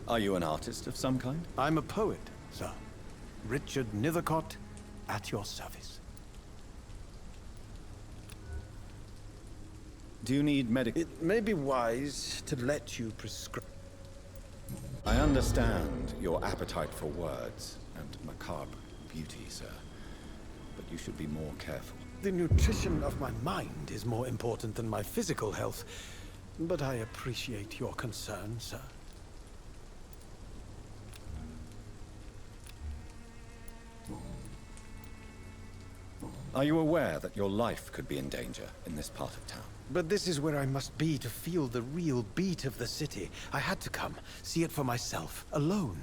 Are you an artist of some kind? I'm a poet, sir. Richard Nethercott, at your service. Do you need medical... It may be wise to let you prescribe... I understand your appetite for words and macabre beauty, sir. But you should be more careful. The nutrition of my mind is more important than my physical health. But I appreciate your concern, sir. Are you aware that your life could be in danger in this part of town? But this is where I must be to feel the real beat of the city. I had to come, see it for myself, alone.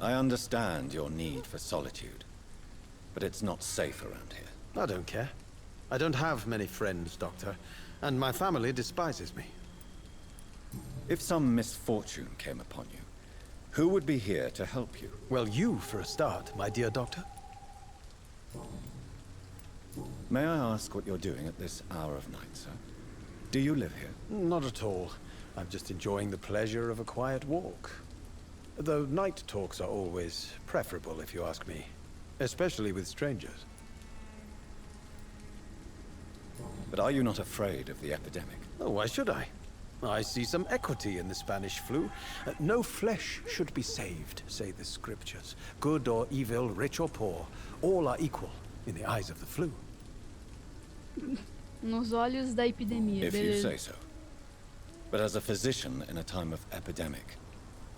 I understand your need for solitude, but it's not safe around here. I don't care. I don't have many friends, Doctor, and my family despises me. If some misfortune came upon you, who would be here to help you? Well, you for a start, my dear Doctor. May I ask what you're doing at this hour of night, sir? Do you live here? Not at all. I'm just enjoying the pleasure of a quiet walk. Though night talks are always preferable, if you ask me. Especially with strangers. But are you not afraid of the epidemic? Oh, why should I? I see some equity in the Spanish flu. No flesh should be saved, say the scriptures. Good or evil, rich or poor, all are equal in the eyes of the flu. Nos olhos da epidemia. If you say so. But as a physician in a time of epidemic,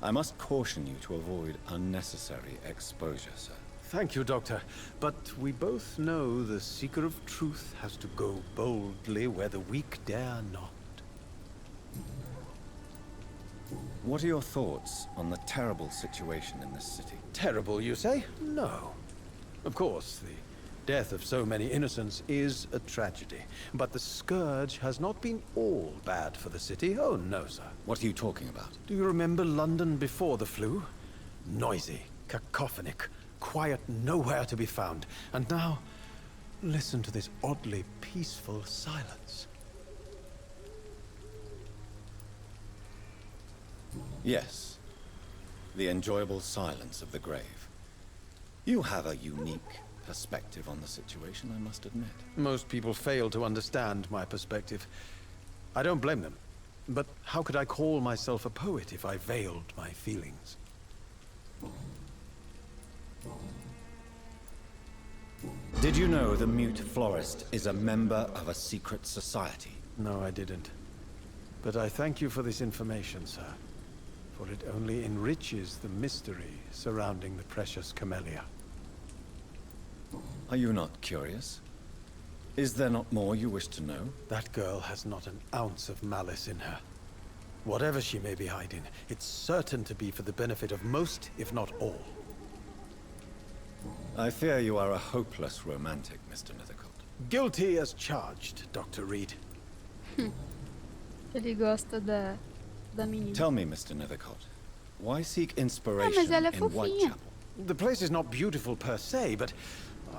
I must caution you to avoid unnecessary exposure, sir. Thank you, Doctor. But we both know the seeker of truth has to go boldly where the weak dare not. What are your thoughts on the terrible situation in this city? Terrible, you say? No. Of course, the death of so many innocents is a tragedy. But the scourge has not been all bad for the city. Oh, no, sir. What are you talking about? Do you remember London before the flu? Noisy, cacophonic, quiet nowhere to be found. And now, listen to this oddly peaceful silence. Yes. The enjoyable silence of the grave. You have a unique perspective on the situation, I must admit. Most people fail to understand my perspective. I don't blame them. But how could I call myself a poet if I veiled my feelings? Did you know the mute florist is a member of a secret society? No, I didn't. But I thank you for this information, sir. For it only enriches the mystery surrounding the precious camellia. Are you not curious? Is there not more you wish to know? That girl has not an ounce of malice in her. Whatever she may be hiding, it's certain to be for the benefit of most, if not all. I fear you are a hopeless romantic, Mr. Nethercott. Guilty as charged, Dr. Reid. Ele gosta da menina. Tell me, Mr. Nethercott, why seek inspiration mas ela é in fofinha. Whitechapel? The place is not beautiful per se, but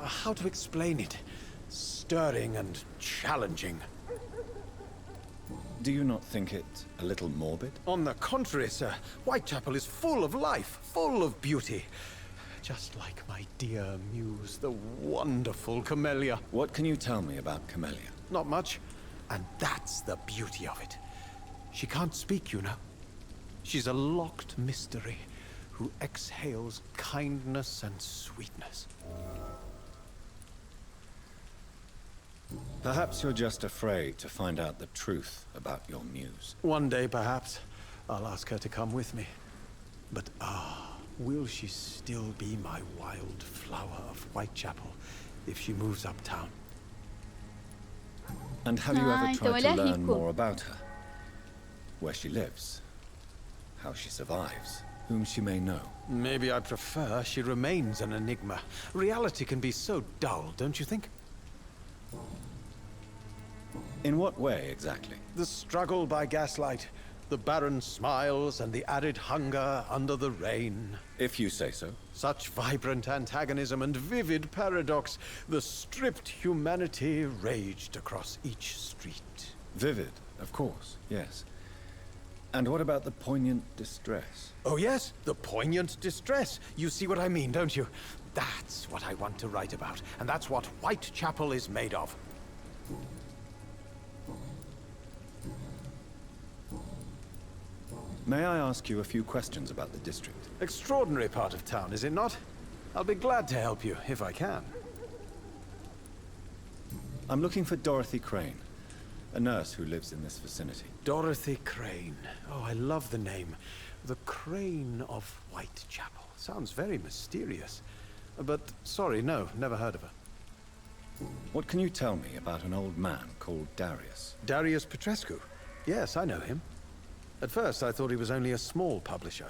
how to explain it? Stirring and challenging. Do you not think it a little morbid? On the contrary, sir. Whitechapel is full of life, full of beauty. Just like my dear muse, the wonderful Camellia. What can you tell me about Camellia? Not much. And that's the beauty of it. She can't speak, you know. She's a locked mystery who exhales kindness and sweetness. Perhaps you're just afraid to find out the truth about your muse. One day, perhaps, I'll ask her to come with me. But will she still be my wild flower of Whitechapel if she moves uptown? And have you ever então tried ele to é learn rico. more about her? Where she lives? How she survives? Whom she may know? Maybe I prefer she remains an enigma. Reality can be so dull, don't you think? In what way, exactly? The struggle by gaslight. the barren smiles and the arid hunger under the rain. If you say so. Such vibrant antagonism and vivid paradox, the stripped humanity raged across each street. Vivid, of course, yes. And what about the poignant distress? Oh yes, the poignant distress. You see what I mean, don't you? That's what I want to write about, and that's what Whitechapel is made of. May I ask you a few questions about the district? Extraordinary part of town, is it not? I'll be glad to help you, if I can. I'm looking for Dorothy Crane, a nurse who lives in this vicinity. Dorothy Crane. Oh, I love the name. The Crane of Whitechapel. Sounds very mysterious. But, sorry, no, never heard of her. What can you tell me about an old man called Darius? Darius Petrescu? Yes, I know him. At first, I thought he was only a small publisher.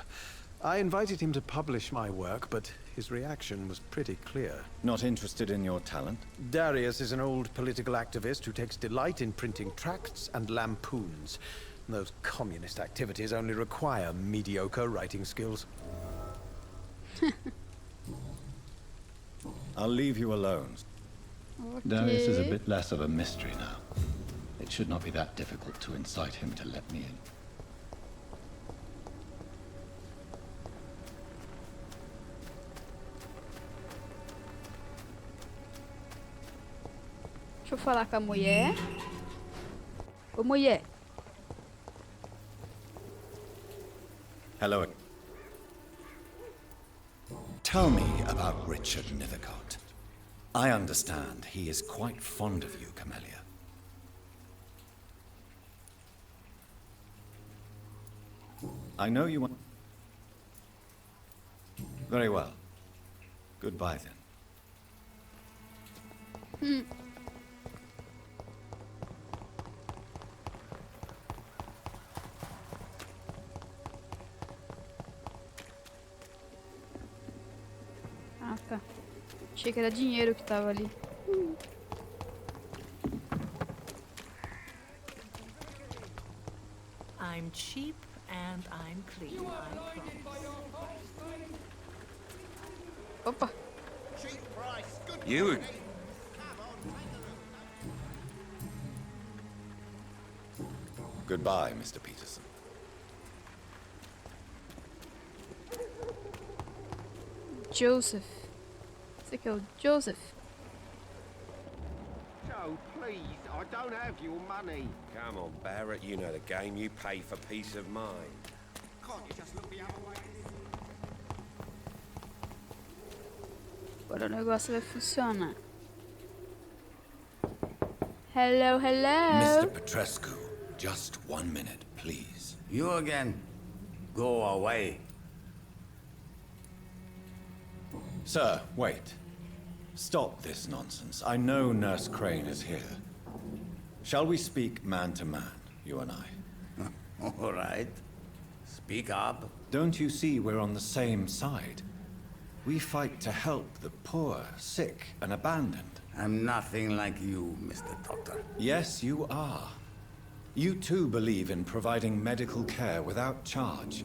I invited him to publish my work, but his reaction was pretty clear. Not interested in your talent? Darius is an old political activist who takes delight in printing tracts and lampoons. Those communist activities only require mediocre writing skills. I'll leave you alone. Okay. Darius is a bit less of a mystery now. It should not be that difficult to incite him to let me in. Deixa eu falar com a mulher. Ô, mulher. Hello. Tell me about Richard Nethercott. I understand he is quite fond of you, Camellia. I know you want... Very well. Goodbye, then. Ah, tá. Achei que era dinheiro que tava ali. I'm cheap and I'm clean, I promise. Opa. You... Goodbye, Mr. Peterson. Joseph. Esse aqui é o Joseph. Joe, please, I don't have your money. Come on, Barrett, you know the game. You pay for peace of mind. Can't you just look the other way? Agora o negócio vai funcionar. Hello, hello. Mr. Petrescu, just 1 minute, please. You again? Go away. Sir, wait. Stop this nonsense. I know Nurse Crane is here. Shall we speak man to man, you and I? All right. Speak up. Don't you see we're on the same side? We fight to help the poor, sick, and abandoned. I'm nothing like you, Mr. Doctor. Yes, you are. You too believe in providing medical care without charge.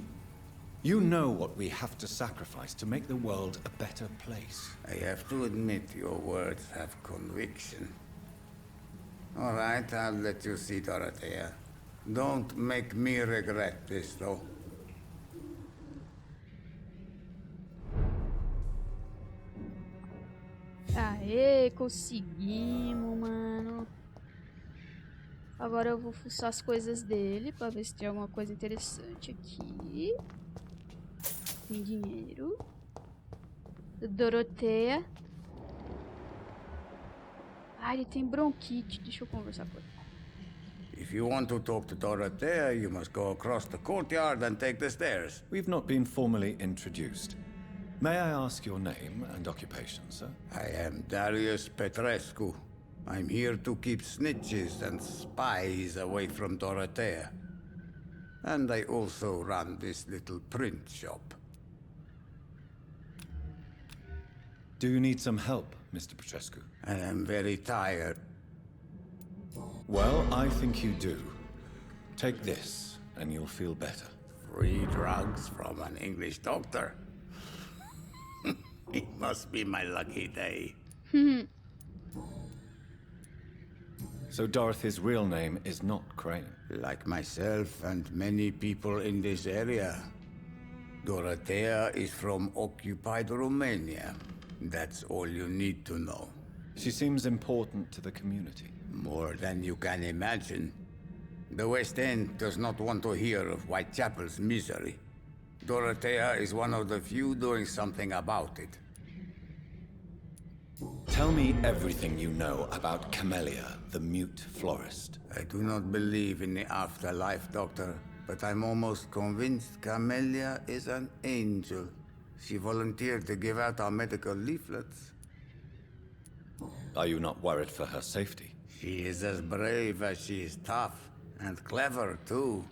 You know what we have to sacrifice to make the world a better place. I have to admit your words have conviction. All right, I'll let you see Dorothea. Don't make me regret this, though. Aê, conseguimos, mano. Agora eu vou fuçar as coisas dele pra ver se tem alguma coisa interessante aqui. Tem dinheiro. Dorothea. Ah, ele tem bronquite. Deixa eu conversar com ele. If you want to talk to Dorothea, you must go across the courtyard and take the stairs. We've not been formally introduced. May I ask your name and occupation, sir? I am Darius Petrescu. I'm here to keep snitches and spies away from Dorothea. And I also run this little print shop. Do you need some help, Mr. Petrescu? I am very tired. Well, I think you do. Take this. and you'll feel better. Free drugs from an English doctor? It must be my lucky day. So Dorothy's real name is not Crane? Like myself and many people in this area. Dorothea is from occupied Romania. That's all you need to know. She seems important to the community. More than you can imagine. The West End does not want to hear of Whitechapel's misery. Dorothea is one of the few doing something about it. Tell me everything you know about Camellia, the mute florist. I do not believe in the afterlife, Doctor, but I'm almost convinced Camellia is an angel. She volunteered to give out our medical leaflets. Are you not worried for her safety? She is as brave as she is tough, and clever, too.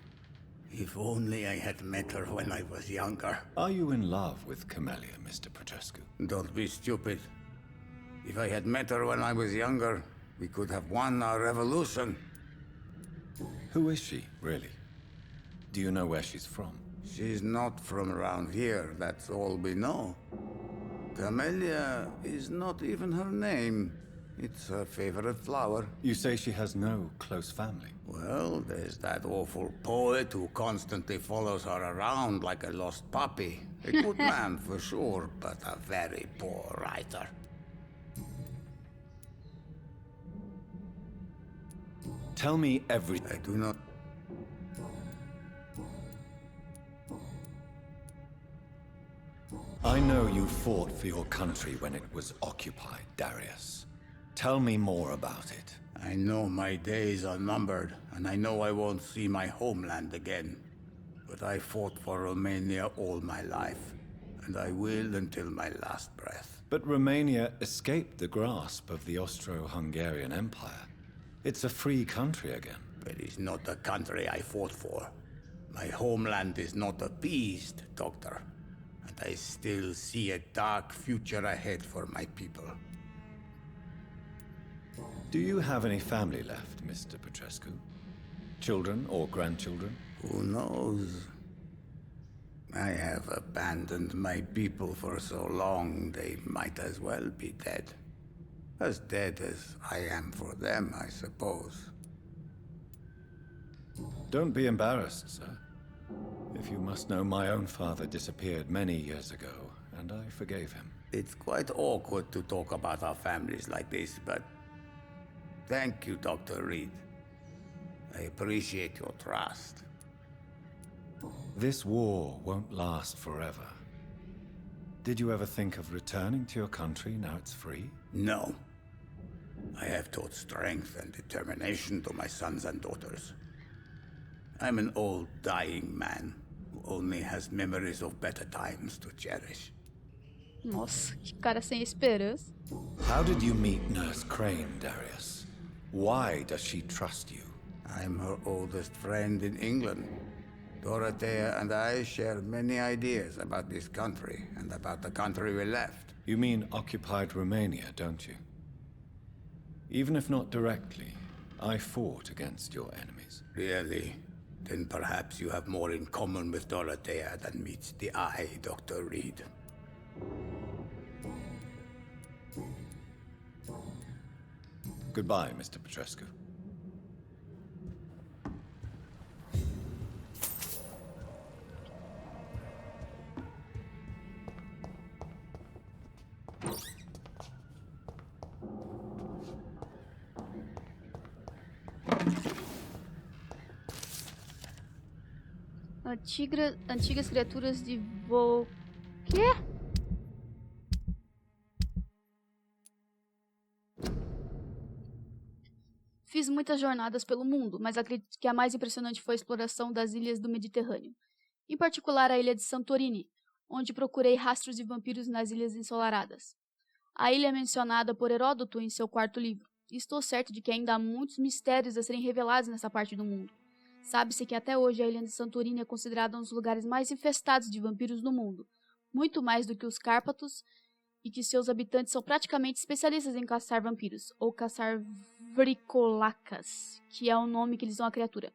If only I had met her when I was younger. Are you in love with Camellia, Mr. Petrescu? Don't be stupid. If I had met her when I was younger, we could have won our revolution. Who is she, really? Do you know where she's from? She's not from around here, that's all we know. Camellia is not even her name. It's her favorite flower. You say she has no close family? Well, there's that awful poet who constantly follows her around like a lost puppy. A good man for sure, but a very poor writer. Tell me everything. I do not... I know you fought for your country when it was occupied, Darius. Tell me more about it. I know my days are numbered, and I know I won't see my homeland again. But I fought for Romania all my life, and I will until my last breath. But Romania escaped the grasp of the Austro-Hungarian Empire. It's a free country again. But it's not the country I fought for. My homeland is not appeased, Doctor. And I still see a dark future ahead for my people. Do you have any family left, Mr. Petrescu? Children or grandchildren? Who knows? I have abandoned my people for so long, they might as well be dead. As dead as I am for them, I suppose. Don't be embarrassed, sir. If you must know, my own father disappeared many years ago, and I forgave him. It's quite awkward to talk about our families like this, but... Thank you, Dr. Reid. I appreciate your trust. This war won't last forever. Did you ever think of returning to your country now it's free? No. I have taught strength and determination to my sons and daughters. I'm an old, dying man who only has memories of better times to cherish. Nossa, que cara sem esperança. How did you meet Nurse Crane, Darius? Why does she trust you? I'm her oldest friend in England. Dorothea and I share many ideas about this country and about the country we left. You mean occupied Romania, don't you? Even if not directly, I fought against your enemies. Really? Then perhaps you have more in common with Dorothea than meets the eye, Dr. Reid. Goodbye, Mr. Petrescu. Antigas criaturas de Quê? Fiz muitas jornadas pelo mundo, mas acredito que a mais impressionante foi a exploração das ilhas do Mediterrâneo. Em particular a ilha de Santorini, onde procurei rastros de vampiros nas ilhas ensolaradas. A ilha é mencionada por Heródoto em seu quarto livro, e estou certo de que ainda há muitos mistérios a serem revelados nessa parte do mundo. Sabe-se que até hoje a ilha de Santorini é considerada um dos lugares mais infestados de vampiros no mundo, muito mais do que os Cárpatos, e que seus habitantes são praticamente especialistas em caçar vampiros, ou caçar vricolacas, que é o nome que eles dão à criatura.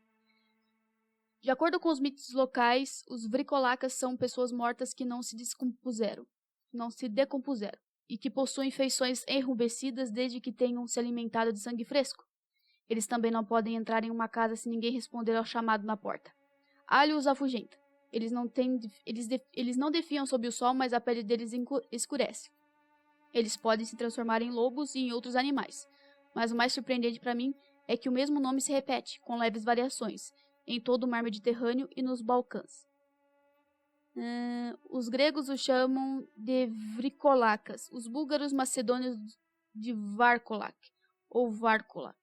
De acordo com os mitos locais, os vricolacas são pessoas mortas que não se decompuseram, e que possuem feições enrubescidas desde que tenham se alimentado de sangue fresco. Eles também não podem entrar em uma casa se ninguém responder ao chamado na porta. Alho os afugenta. Eles não defiam sob o sol, mas a pele deles escurece. Eles podem se transformar em lobos e em outros animais, mas o mais surpreendente para mim é que o mesmo nome se repete, com leves variações, em todo o mar Mediterrâneo e nos Balcãs. Os gregos os chamam de vricolacas, os búlgaros macedônios de varkolak, ou varkolak,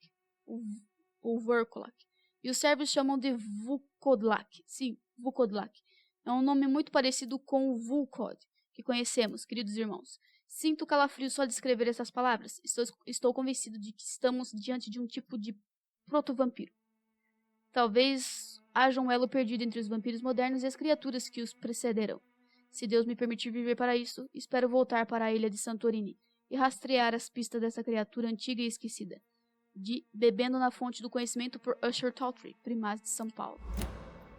ou vorkolak, e os sérvios chamam de vukodlak. Sim, vukodlak. É um nome muito parecido com o vulkod, que conhecemos, queridos irmãos. Sinto calafrio só de escrever essas palavras. Estou convencido de que estamos diante de um tipo de proto-vampiro. Talvez haja um elo perdido entre os vampiros modernos e as criaturas que os precederão. Se Deus me permitir viver para isso, espero voltar para a ilha de Santorini e rastrear as pistas dessa criatura antiga e esquecida. De Bebendo na Fonte do Conhecimento por Usher Tawtry, primaz de São Paulo.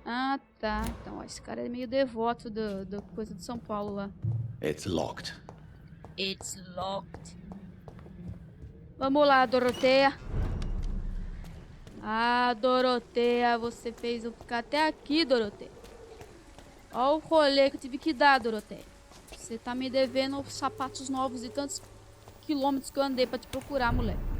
Ah, tá. Então, esse cara é meio devoto da coisa de São Paulo lá. It's locked. It's locked. Vamos lá, Doroteia. Ah, Doroteia, você fez eu ficar até aqui, Doroteia. Olha o rolê que eu tive que dar, Doroteia. Você tá me devendo sapatos novos e tantos quilômetros que eu andei pra te procurar, moleque.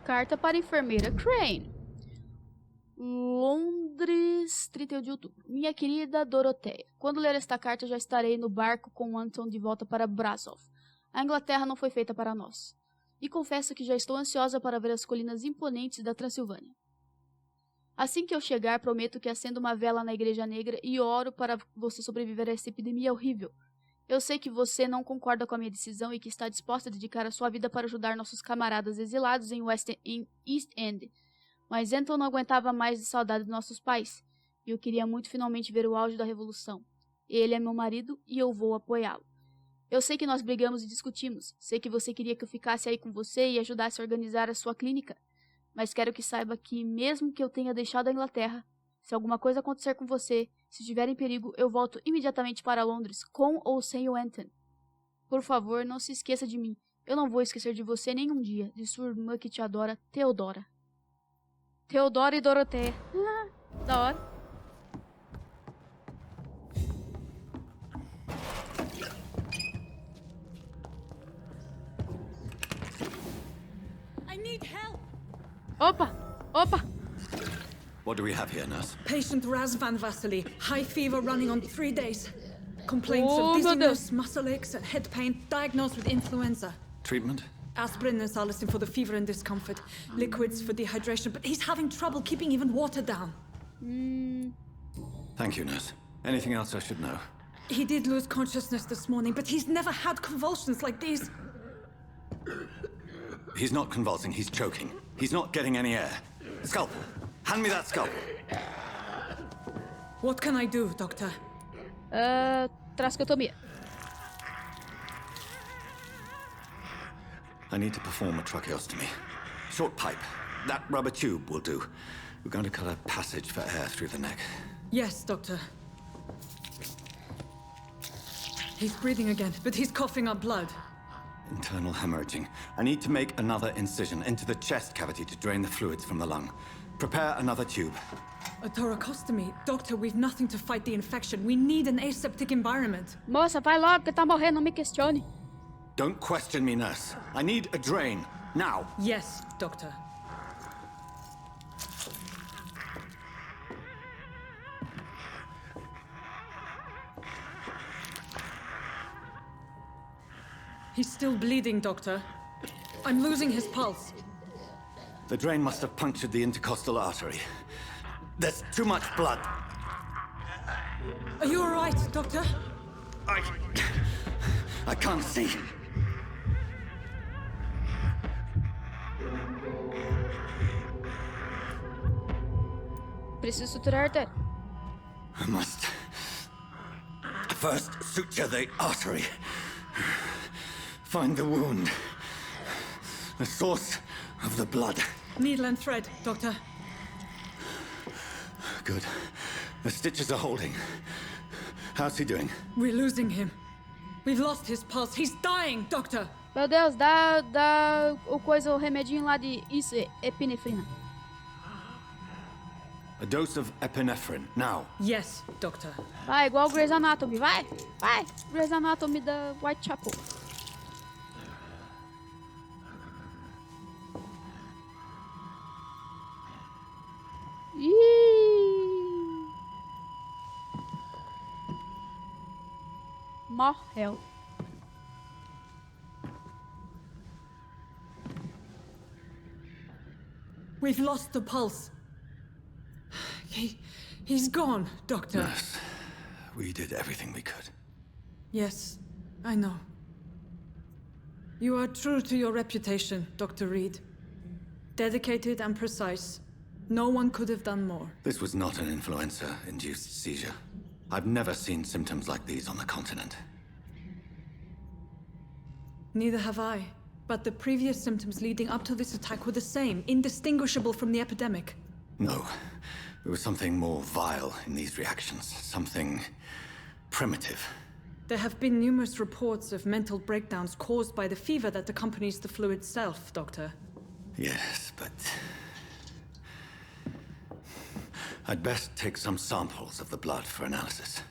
Carta para a enfermeira Crane. Londres, 31 de outubro. Minha querida Doroteia, quando ler esta carta já estarei no barco com Anton de volta para Brasov. A Inglaterra não foi feita para nós. E confesso que já estou ansiosa para ver as colinas imponentes da Transilvânia. Assim que eu chegar, prometo que acendo uma vela na Igreja Negra e oro para você sobreviver a essa epidemia horrível. Eu sei que você não concorda com a minha decisão e que está disposta a dedicar a sua vida para ajudar nossos camaradas exilados em East End. Mas Anton não aguentava mais de saudade dos nossos pais, e eu queria muito finalmente ver o auge da Revolução. Ele é meu marido e eu vou apoiá-lo. Eu sei que nós brigamos e discutimos, sei que você queria que eu ficasse aí com você e ajudasse a organizar a sua clínica, mas quero que saiba que, mesmo que eu tenha deixado a Inglaterra, se alguma coisa acontecer com você, se estiver em perigo, eu volto imediatamente para Londres, com ou sem o Anton. Por favor, não se esqueça de mim. Eu não vou esquecer de você nenhum dia. De sua irmã que te adora, Teodora. Teodora e Doroteia. Da hora. I need help. Opa! Opa! What do we have here, nurse? Patient Razvan Vasily. High fever running on 3 days. Complaints of dizziness, muscle aches, and head pain. Diagnosed with influenza. Treatment? Aspirin and salicin for the fever and discomfort. Liquids for dehydration, but he's having trouble keeping even water down. Thank you, nurse. Anything else I should know? He did lose consciousness this morning, but he's never had convulsions like these. He's not convulsing, he's choking. He's not getting any air. Scalpel! Hand me that scalpel! What can I do, Doctor? Tracheotomia. I need to perform a tracheostomy. Short pipe. That rubber tube will do. We're going to cut a passage for air through the neck. Yes, Doctor. He's breathing again, but he's coughing up blood. Internal hemorrhaging. I need to make another incision into the chest cavity to drain the fluids from the lung. Prepare another tube. A thoracostomy? Doctor, we've nothing to fight the infection. We need an aseptic environment. Moça, vai logo que tá morrendo, não me questione. Don't question me, nurse. I need a drain. Now. Yes, Doctor. He's still bleeding, Doctor. I'm losing his pulse. The drain must have punctured the intercostal artery. There's too much blood. Are you all right, Doctor? I can't see. Preciso suturar a artéria. I must first suture the artery. Find the wound. The source of the blood. Needle and thread, Doctor. Good. The stitches are holding. How's he doing? We're losing him. We've lost his pulse. He's dying, Doctor. Meu Deus, dá o remedinho lá de... Isso, epinefrina. A dose of epinephrine, now. Yes, Doctor. Vai, igual o Grey's Anatomy, vai! Vai! Grey's Anatomy da Whitechapel. Morreu. We've lost the pulse. He's gone, Doctor. Nurse, we did everything we could. Yes, I know. You are true to your reputation, Dr. Reid. Dedicated and precise. No one could have done more. This was not an influenza-induced seizure. I've never seen symptoms like these on the continent. Neither have I. But the previous symptoms leading up to this attack were the same, indistinguishable from the epidemic. No. There was something more vile in these reactions. Something primitive. There have been numerous reports of mental breakdowns caused by the fever that accompanies the flu itself, Doctor. Yes, but... I'd best take some samples of the blood for analysis.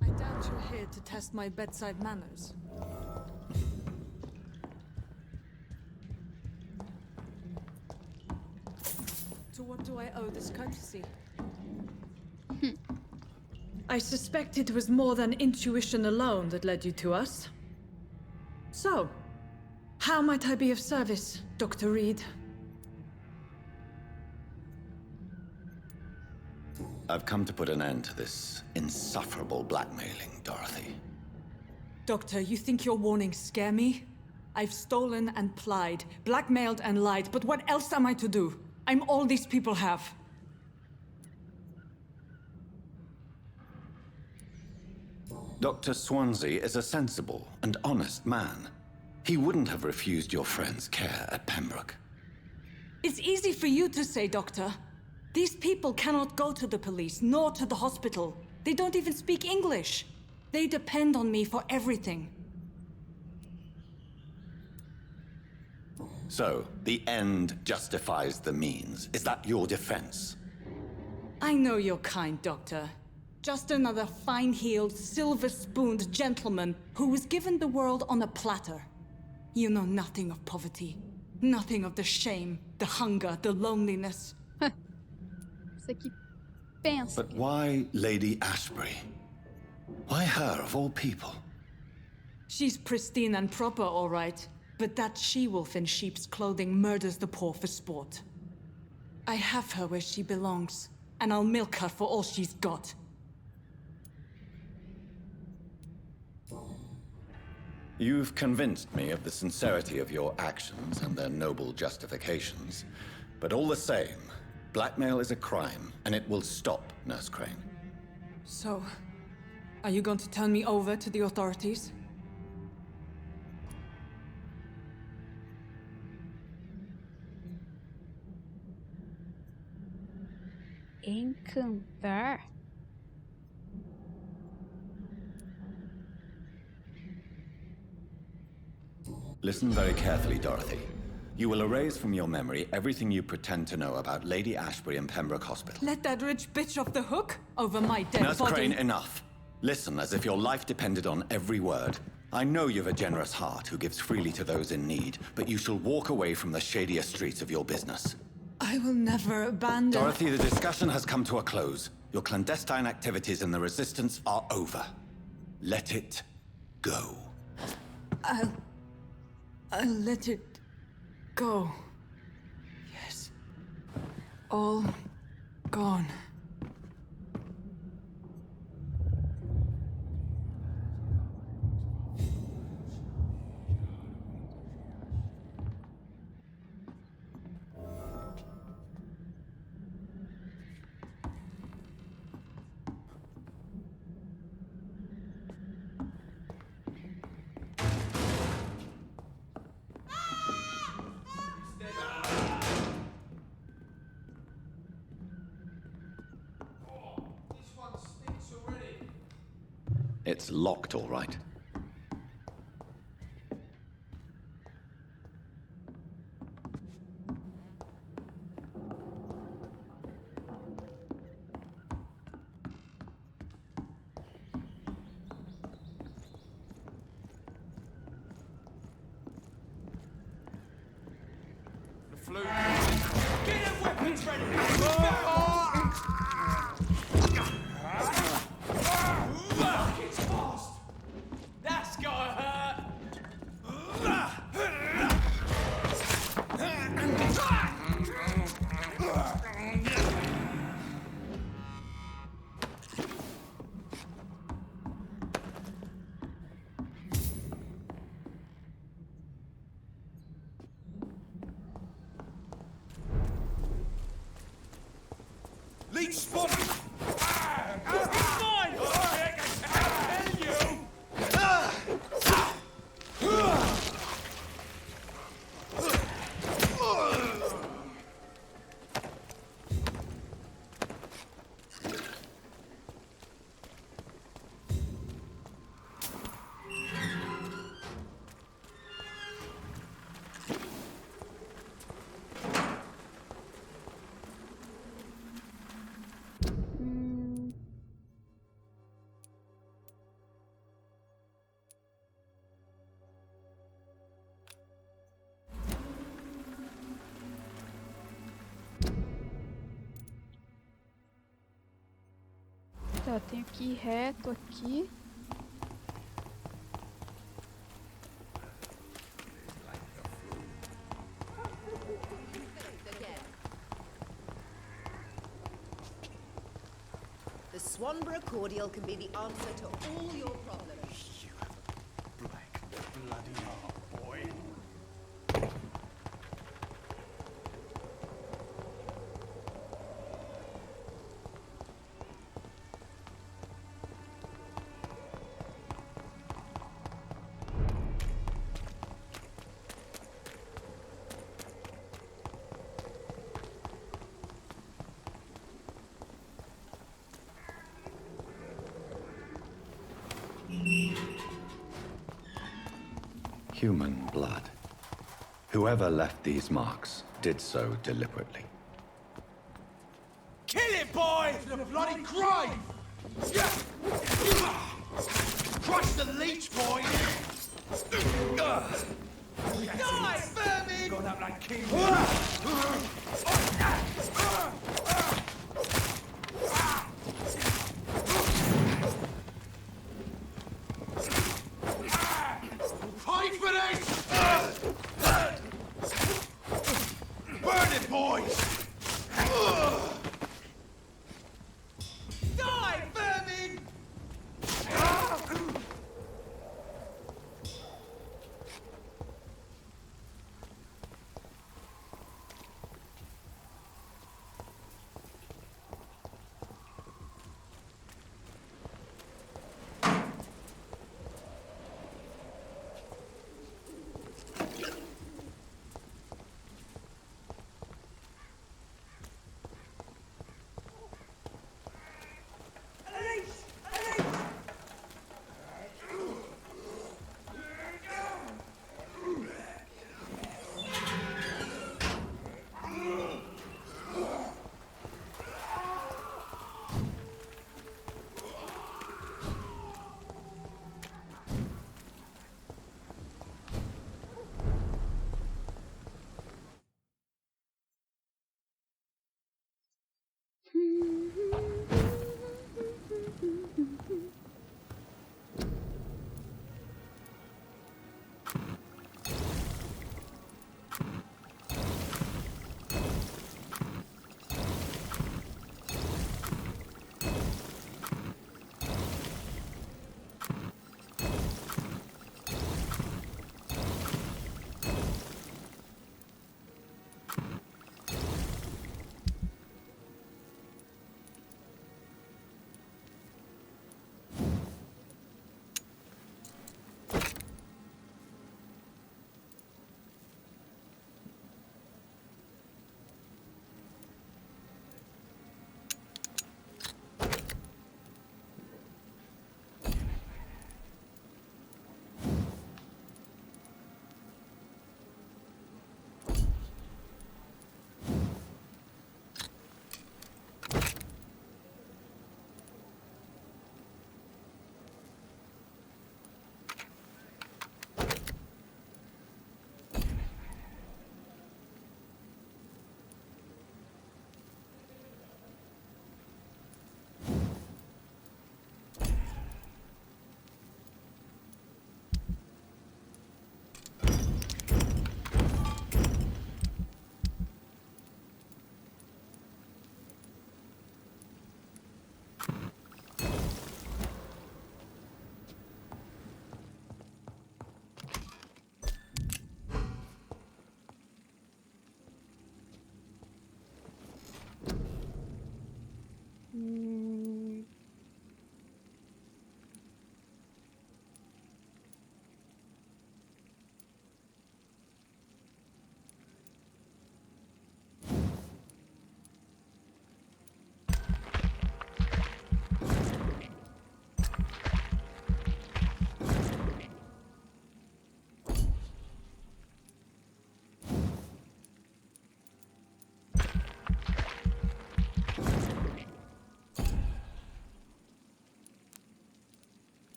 I doubt you're here to test my bedside manners. To what do I owe this courtesy? I suspect it was more than intuition alone that led you to us. So, how might I be of service, Dr. Reid? I've come to put an end to this insufferable blackmailing, Dorothy. Doctor, you think your warnings scare me? I've stolen and plied, blackmailed and lied, but what else am I to do? I'm all these people have. Dr. Swansea is a sensible and honest man. He wouldn't have refused your friend's care at Pembroke. It's easy for you to say, Doctor. These people cannot go to the police, nor to the hospital. They don't even speak English. They depend on me for everything. So, the end justifies the means. Is that your defense? I know you're kind, Doctor. Just another fine-heeled, silver-spooned gentleman who was given the world on a platter. You know nothing of poverty. Nothing of the shame, the hunger, the loneliness. Isso aqui pensa. But why Lady Ashbury? Why her, of all people? She's pristine and proper, all right. But that she-wolf in sheep's clothing murders the poor for sport. I have her where she belongs, and I'll milk her for all she's got. You've convinced me of the sincerity of your actions and their noble justifications. But all the same, blackmail is a crime, and it will stop, Nurse Crane. So, are you going to turn me over to the authorities? Encantar? Listen very carefully, Dorothy. You will erase from your memory everything you pretend to know about Lady Ashbury and Pembroke Hospital. Let that rich bitch off the hook over my dead Nurse body. Crane, enough. Listen as if your life depended on every word. I know you've a generous heart who gives freely to those in need, but you shall walk away from the shadier streets of your business. I will never abandon... Dorothy, the discussion has come to a close. Your clandestine activities in the Resistance are over. Let it go. I'll let it go. Yes. All gone. It's locked, all right. The flu. Get your weapons ready! It's fast! That's gotta hurt! Leech spotted! It's mine! I tell you! Tá, tenho que ir reto aqui. The Swanborough cordial can be the answer to all your problems. You have a black, bloody heart, boy. Human blood. Whoever left these marks did so deliberately. Kill it, boy! The bloody grave! Crush the leech, boy! Die, vermin! Got up like king! Fight for this! Burn it, boys! Die, vermin!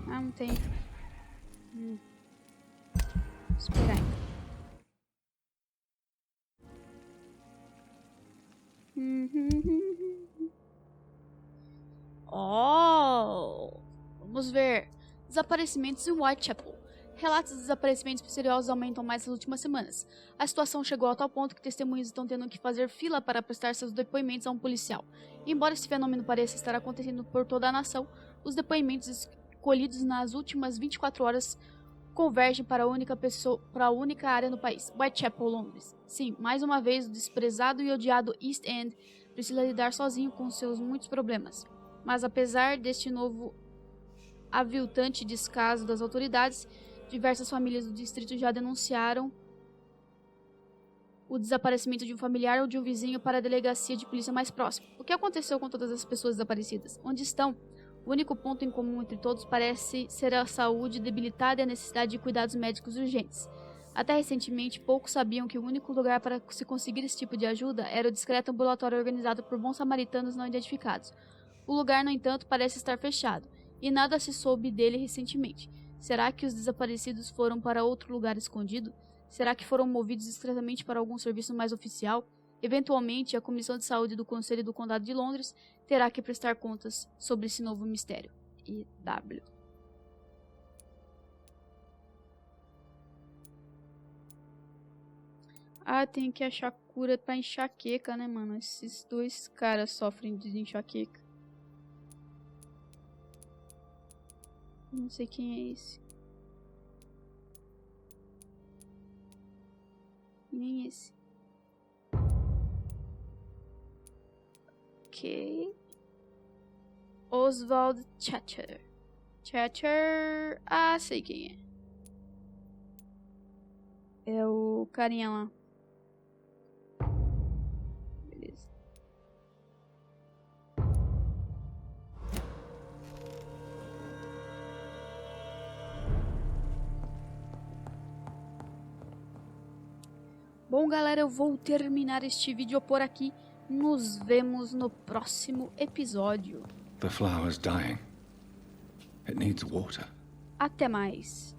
Ah, não tem. Esperar aí. Oh! Vamos ver. Desaparecimentos em Whitechapel. Relatos de desaparecimentos misteriosos aumentam mais nas últimas semanas. A situação chegou a tal ponto que testemunhas estão tendo que fazer fila para prestar seus depoimentos a um policial. Embora esse fenômeno pareça estar acontecendo por toda a nação, os depoimentos colhidos nas últimas 24 horas convergem para a única área no país, Whitechapel, Londres. Sim, mais uma vez o desprezado e odiado East End precisa lidar sozinho com seus muitos problemas. Mas apesar deste novo aviltante descaso das autoridades, diversas famílias do distrito já denunciaram o desaparecimento de um familiar ou de um vizinho para a delegacia de polícia mais próxima. O que aconteceu com todas as pessoas desaparecidas? Onde estão? O único ponto em comum entre todos parece ser a saúde debilitada e a necessidade de cuidados médicos urgentes. Até recentemente, poucos sabiam que o único lugar para se conseguir esse tipo de ajuda era o discreto ambulatório organizado por bons samaritanos não identificados. O lugar, no entanto, parece estar fechado, e nada se soube dele recentemente. Será que os desaparecidos foram para outro lugar escondido? Será que foram movidos discretamente para algum serviço mais oficial? Eventualmente, a Comissão de Saúde do Conselho do Condado de Londres terá que prestar contas sobre esse novo mistério. IW. Ah, tem que achar cura pra enxaqueca, né, mano? Esses dois caras sofrem de enxaqueca. Não sei quem é esse. Nem esse. Ok. Oswald Chatter. Chatter. Ah, sei quem é. É o carinha lá. Beleza. Bom, galera, eu vou terminar este vídeo por aqui. Nos vemos no próximo episódio. The flower's dying. It needs water. Até mais.